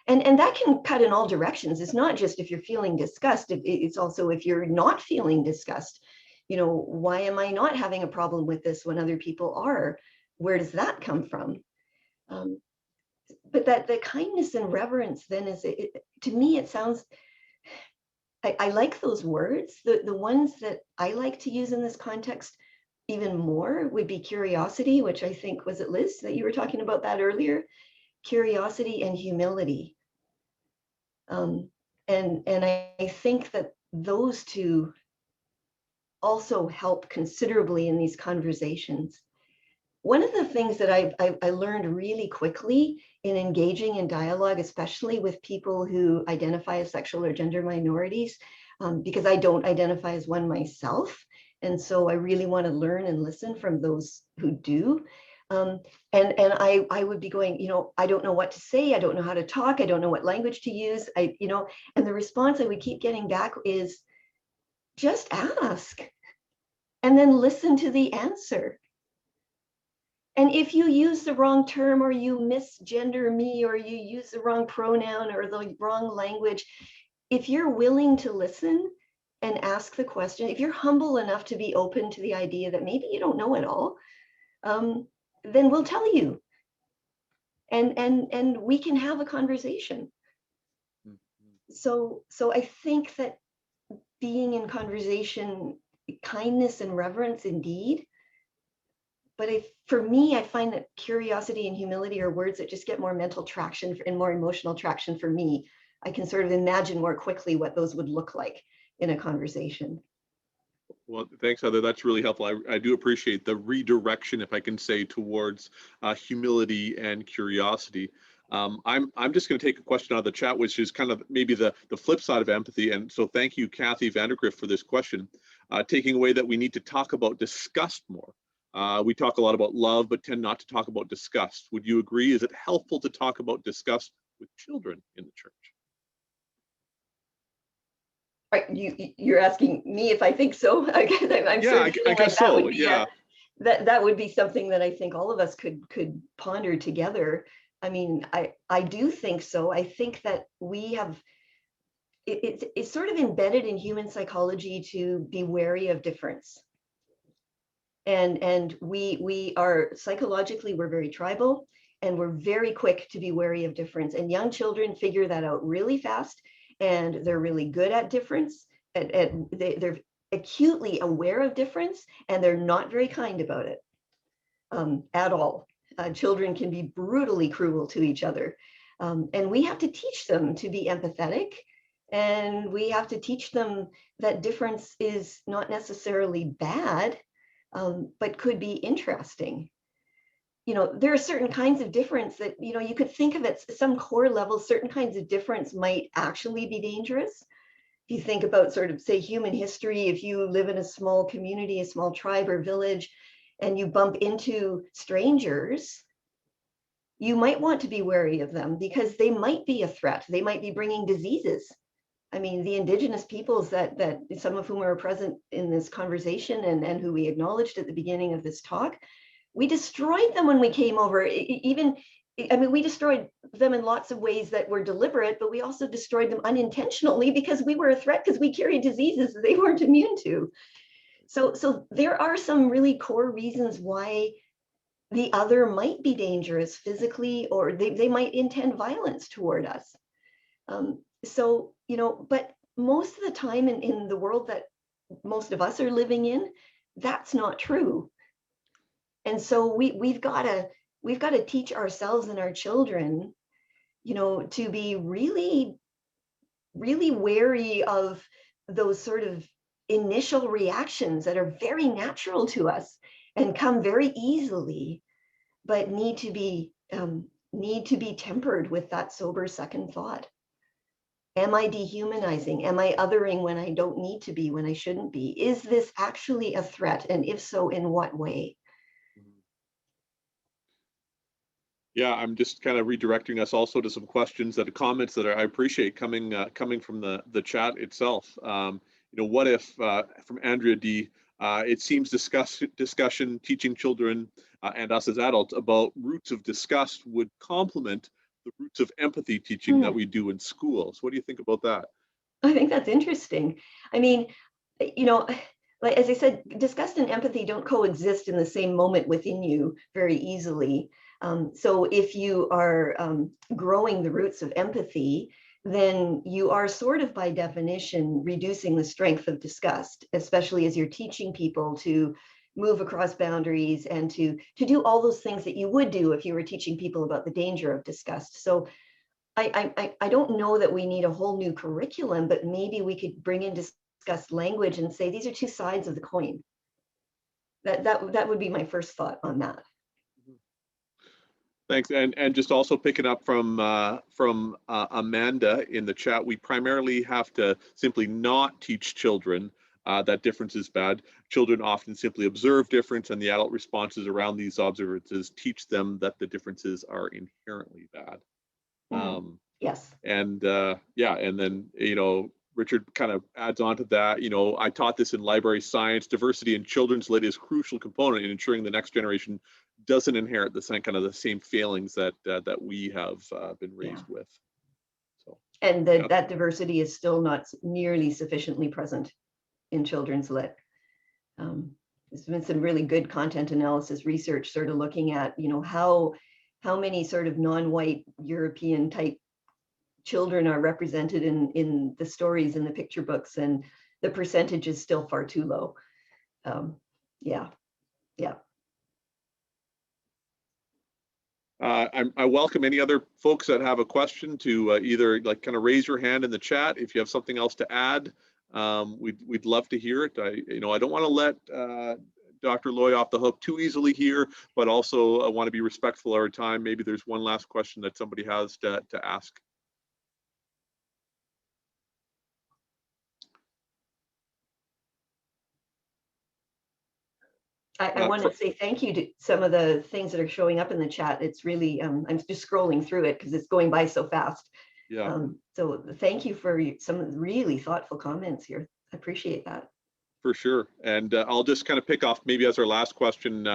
And that can cut in all directions. It's not just if you're feeling disgust, it's also if you're not feeling disgust. Why am I not having a problem with this when other people are? Where does that come from? But that the kindness and reverence then to me, it sounds, I like those words. The ones that I like to use in this context even more would be curiosity, which I think, was it Liz that you were talking about that earlier? Curiosity and humility. And I think that those two also help considerably in these conversations. One of the things that I learned really quickly in engaging in dialogue, especially with people who identify as sexual or gender minorities, because I don't identify as one myself, and so I really want to learn and listen from those who do. And I would be going, I don't know what to say, I don't know how to talk, I don't know what language to use, and the response I would keep getting back is, just ask, and then listen to the answer. And if you use the wrong term, or you misgender me, or you use the wrong pronoun or the wrong language, if you're willing to listen and ask the question, if you're humble enough to be open to the idea that maybe you don't know it all, then we'll tell you. And we can have a conversation. So I think that being in conversation, kindness and reverence indeed. But for me, I find that curiosity and humility are words that just get more mental traction and more emotional traction for me. I can sort of imagine more quickly what those would look like in a conversation. Well, thanks, Heather. That's really helpful. I do appreciate the redirection, if I can say, towards humility and curiosity. I'm just going to take a question out of the chat, which is kind of maybe the flip side of empathy. And so thank you, Kathy Vandergrift, for this question. Taking away that we need to talk about disgust more. We talk a lot about love, but tend not to talk about disgust. Would you agree? Is it helpful to talk about disgust with children in the church? You're asking me if I think so? I'm Yeah, sort of feeling I like guess that so. would be Yeah. that would be something that I think all of us could ponder together. I mean, I do think so. I think that we have it's sort of embedded in human psychology to be wary of difference. And we are psychologically, we're very tribal, and we're very quick to be wary of difference. And young children figure that out really fast, and they're really good at difference. And they're acutely aware of difference, and they're not very kind about it at all. Children can be brutally cruel to each other. And we have to teach them to be empathetic, and we have to teach them that difference is not necessarily bad, but could be interesting. You know, there are certain kinds of difference that, you know, you could think of at some core level, certain kinds of difference might actually be dangerous. If you think about sort of, say, human history, if you live in a small community, a small tribe or village, and you bump into strangers, you might want to be wary of them because they might be a threat. They might be bringing diseases. I mean, the indigenous peoples that some of whom are present in this conversation and who we acknowledged at the beginning of this talk, we destroyed them when we came over. I mean, we destroyed them in lots of ways that were deliberate, but we also destroyed them unintentionally because we were a threat, because we carried diseases that they weren't immune to. So there are some really core reasons why the other might be dangerous physically, or they might intend violence toward us. So, you know, but most of the time in the world that most of us are living in, that's not true. And so we've got to teach ourselves and our children, you know, to be really, really wary of those sort of initial reactions that are very natural to us and come very easily, but need to be tempered with that sober second thought. Am I dehumanizing? Am I othering when I don't need to be, when I shouldn't be? Is this actually a threat? And if so, in what way? Yeah, I'm just kind of redirecting us also to some questions that are comments that I appreciate coming from the chat itself. You know, what if, from Andrea D, it seems discussion teaching children and us as adults about roots of disgust would complement the roots of empathy teaching that we do in schools. What do you think about that? I think that's interesting. I mean, you know, like as I said, disgust and empathy don't coexist in the same moment within you very easily. So if you are growing the roots of empathy, then you are sort of by definition reducing the strength of disgust, especially as you're teaching people to move across boundaries and to do all those things that you would do if you were teaching people about the danger of disgust. So I don't know that we need a whole new curriculum, but maybe we could bring in disgust language and say these are two sides of the coin. That would be my first thought on that. Thanks, and just also picking up from Amanda in the chat, we primarily have to simply not teach children that difference is bad. Children often simply observe difference, and the adult responses around these observances teach them that the differences are inherently bad. Yes. And yeah, and then, you know, Richard kind of adds on to that. You know, I taught this in library science. Diversity in children's lit is a crucial component in ensuring the next generation doesn't inherit the same kind of the same failings that that we have been raised with. So, and that diversity is still not nearly sufficiently present in children's lit. There's been some really good content analysis research sort of looking at, you know, how many sort of non-white European type children are represented in the stories in the picture books, and the percentage is still far too low. Yeah. I welcome any other folks that have a question to either like kind of raise your hand in the chat if you have something else to add. We'd love to hear it. I don't want to let Dr. Looy off the hook too easily here, but also I want to be respectful of our time. Maybe there's one last question that somebody has to ask. I want to say thank you to some of the things that are showing up in the chat. It's really, I'm just scrolling through it because it's going by so fast. Yeah. So thank you for some really thoughtful comments here. I appreciate that. For sure. And I'll just kind of pick off maybe as our last question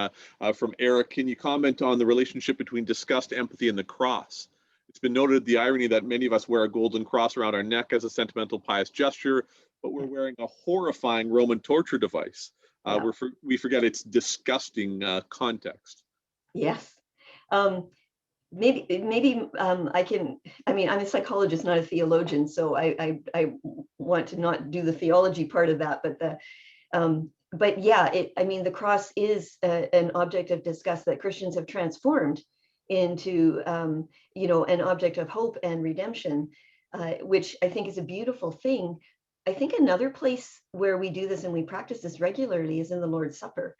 from Eric. Can you comment on the relationship between disgust, empathy, and the cross? It's been noted the irony that many of us wear a golden cross around our neck as a sentimental, pious gesture, but we're wearing a horrifying Roman torture device. Yeah. We forget its disgusting context. Yes. Maybe I can, I mean, I'm a psychologist, not a theologian, so I want to not do the theology part of that, but yeah, I mean, the cross is an object of disgust that Christians have transformed into, you know, an object of hope and redemption, which I think is a beautiful thing. I think another place where we do this and we practice this regularly is in the Lord's Supper.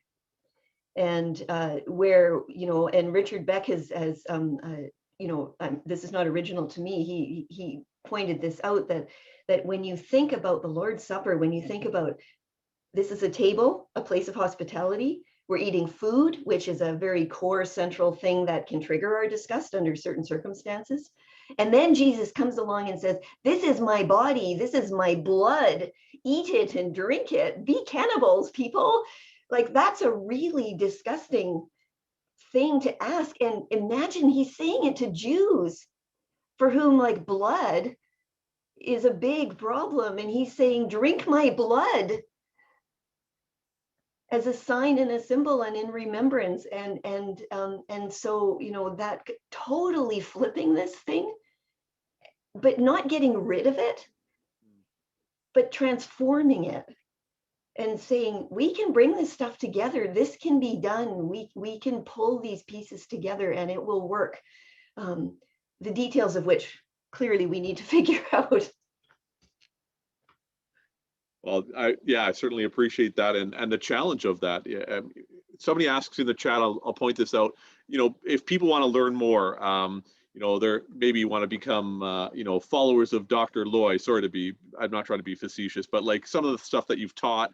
And where, you know, and Richard Beck has you know, this is not original to me. He pointed this out, that when you think about the Lord's Supper, when you think about this is a table, a place of hospitality, we're eating food, which is a very core central thing that can trigger our disgust under certain circumstances. And then Jesus comes along and says, this is my body, this is my blood, eat it and drink it, be cannibals, people. Like, that's a really disgusting thing to ask. And imagine he's saying it to Jews for whom like blood is a big problem. And he's saying, drink my blood as a sign and a symbol and in remembrance. And so, you know, that totally flipping this thing, but not getting rid of it, but transforming it. And saying, we can bring this stuff together. This can be done. We can pull these pieces together and it will work. The details of which clearly we need to figure out. Well, I certainly appreciate that, and the challenge of that. Somebody asks in the chat, I'll point this out. You know, if people want to learn more, you know, they're maybe want to become, you know, followers of Dr. Looy. Sorry to be, I'm not trying to be facetious, but like some of the stuff that you've taught,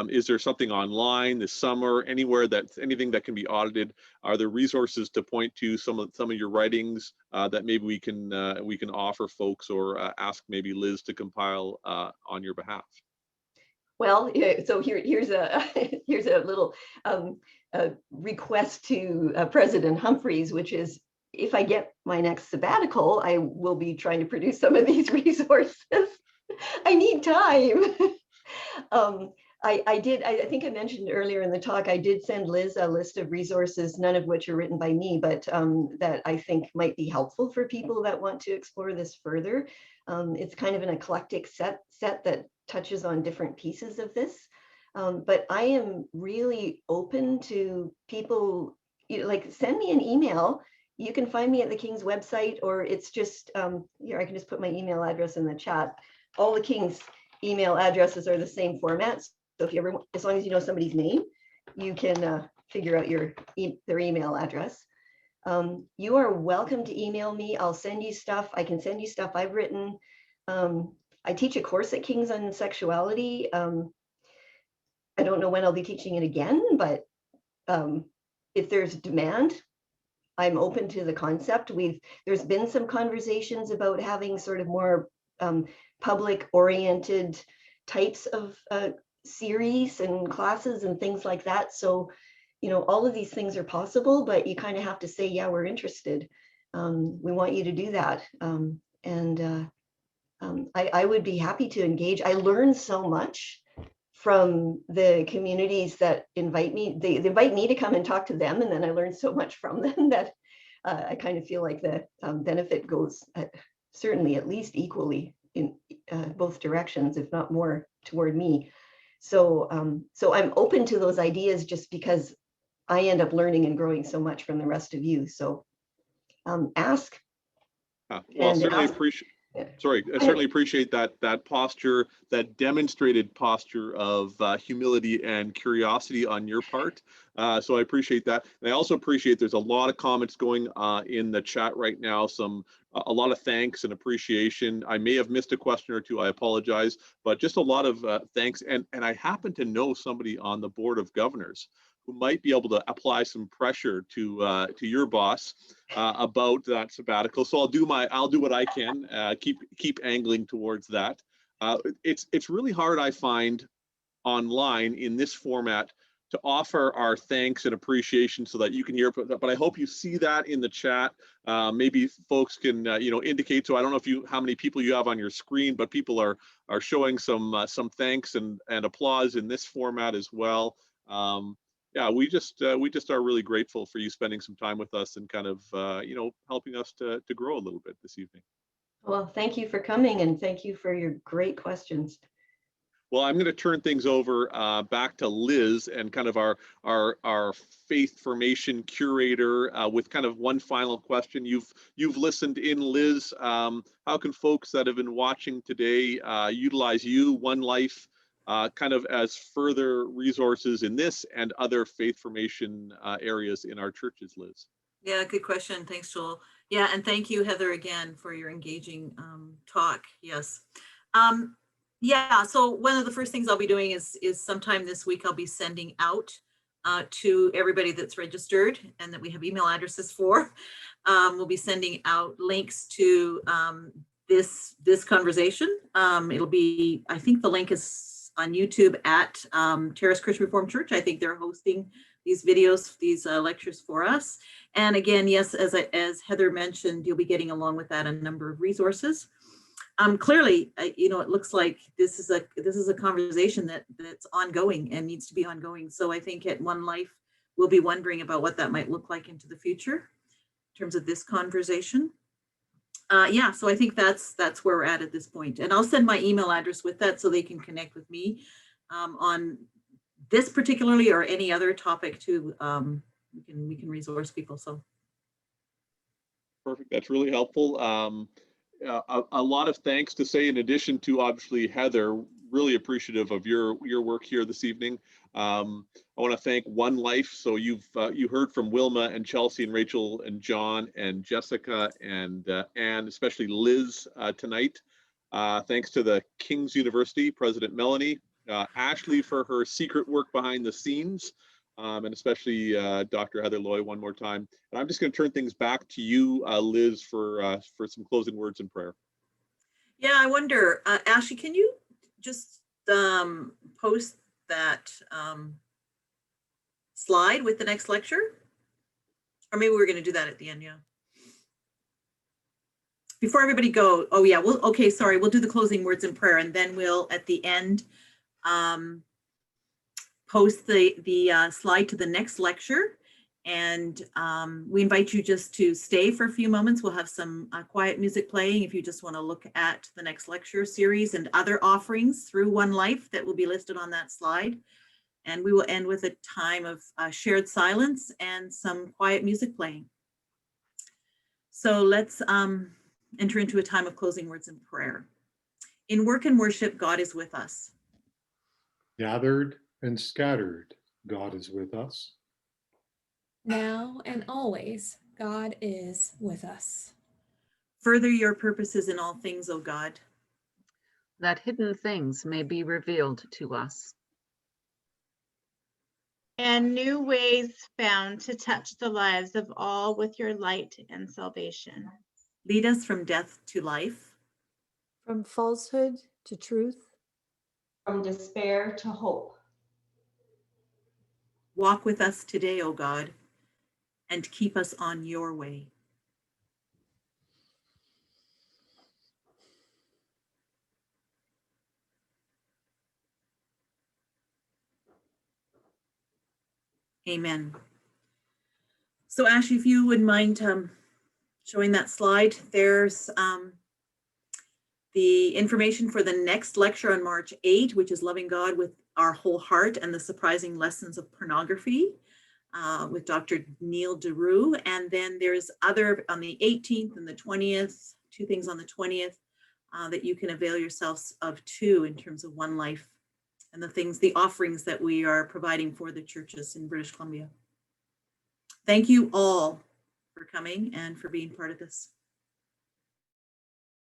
is there something online this summer, anywhere that's anything that can be audited? Are there resources to point to some of your writings that maybe we can offer folks, or ask maybe Liz to compile on your behalf? Well, so here's a little request to President Humphreys, which is, if I get my next sabbatical, I will be trying to produce some of these resources. I need time. I think I mentioned earlier in the talk, I did send Liz a list of resources, none of which are written by me, but that I think might be helpful for people that want to explore this further. It's kind of an eclectic set that touches on different pieces of this. But I am really open to people, you know, like, send me an email. You can find me at the King's website, or it's just, here, I can just put my email address in the chat. All the King's email addresses are the same format. So if you ever, as long as you know somebody's name, you can figure out their email address. You are welcome to email me. I'll send you stuff. I can send you stuff I've written. I teach a course at King's on sexuality. I don't know when I'll be teaching it again, but if there's demand, I'm open to the concept. There's been some conversations about having sort of more public oriented types of series and classes and things like that. So, you know, all of these things are possible, but you kind of have to say, yeah, we're interested. We want you to do that. I would be happy to engage. I learn so much from the communities that invite me. They invite me to come and talk to them, and then I learn so much from them that I kind of feel like the benefit goes certainly at least equally in both directions, if not more, toward me. So I'm open to those ideas just because I end up learning and growing so much from the rest of you. So ask. Well, certainly Sorry, I certainly appreciate that posture, that demonstrated posture of humility and curiosity on your part. So I appreciate that. And I also appreciate there's a lot of comments going in the chat right now, a lot of thanks and appreciation. I may have missed a question or two, I apologize, but just a lot of thanks. And I happen to know somebody on the Board of Governors who might be able to apply some pressure to your boss about that sabbatical. So I'll do what I can. Keep angling towards that. It's really hard, I find, online in this format to offer our thanks and appreciation so that you can hear. But I hope you see that in the chat. Maybe folks can indicate. So I don't know how many people you have on your screen, but people are showing some thanks and applause in this format as well. Yeah, we just are really grateful for you spending some time with us and kind of helping us to grow a little bit this evening. Well, thank you for coming, and thank you for your great questions. Well, I'm going to turn things over back to Liz and kind of our faith formation curator with kind of one final question. You've listened in, Liz. How can folks that have been watching today utilize you, One Life, kind of as further resources in this and other faith formation areas in our churches, Liz? Yeah, good question. Thanks, Joel. Yeah, and thank you, Heather, again for your engaging talk. Yes. Yeah, so one of the first things I'll be doing is sometime this week I'll be sending out to everybody that's registered and that we have email addresses for. We'll be sending out links to this conversation. It'll be, I think the link is on YouTube at Terrace Christian Reformed Church. I think they're hosting these videos, these lectures for us. And again, yes, as Heather mentioned, you'll be getting along with that a number of resources. Clearly, it looks like this is a conversation that's ongoing and needs to be ongoing. So I think at One Life, we'll be wondering about what that might look like into the future in terms of this conversation. Yeah, so I think that's where we're at this point. And I'll send my email address with that so they can connect with me on this particularly or any other topic too. We can resource people. So perfect. That's really helpful. A lot of thanks to say, in addition to obviously Heather, really appreciative of your work here this evening. I want to thank One Life. So you heard from Wilma and Chelsea and Rachel and John and Jessica and Anne, especially Liz tonight. Thanks to the King's University, President Melanie, Ashley for her secret work behind the scenes, and especially Dr. Heather Looy one more time. And I'm just going to turn things back to you, Liz, for some closing words and prayer. Yeah, I wonder, Ashley, can you just post that slide with the next lecture? Or maybe we're going to do that at the end, yeah. Before everybody go, oh yeah, okay, sorry, we'll do the closing words and prayer, and then we'll, at the end, post the slide to the next lecture. And we invite you just to stay for a few moments. We'll have some quiet music playing if you just want to look at the next lecture series and other offerings through One Life that will be listed on that slide. And we will end with a time of shared silence and some quiet music playing. So let's enter into a time of closing words and prayer. In work and worship, God is with us. Gathered and scattered, God is with us. Now and always, God is with us. Further your purposes in all things, O God. That hidden things may be revealed to us. And new ways found to touch the lives of all with your light and salvation. Lead us from death to life. From falsehood to truth. From despair to hope. Walk with us today, O God, and keep us on your way. Amen. So Ashley, if you wouldn't mind showing that slide, there's the information for the next lecture on March 8, which is Loving God with Our Whole Heart and the Surprising Lessons of Pornography with Dr. Neil DeRue. And then there's other on the 18th and the 20th, two things on the 20th. that you can avail yourselves of too in terms of One Life and the offerings that we are providing for the churches in British Columbia. Thank you all for coming and for being part of this.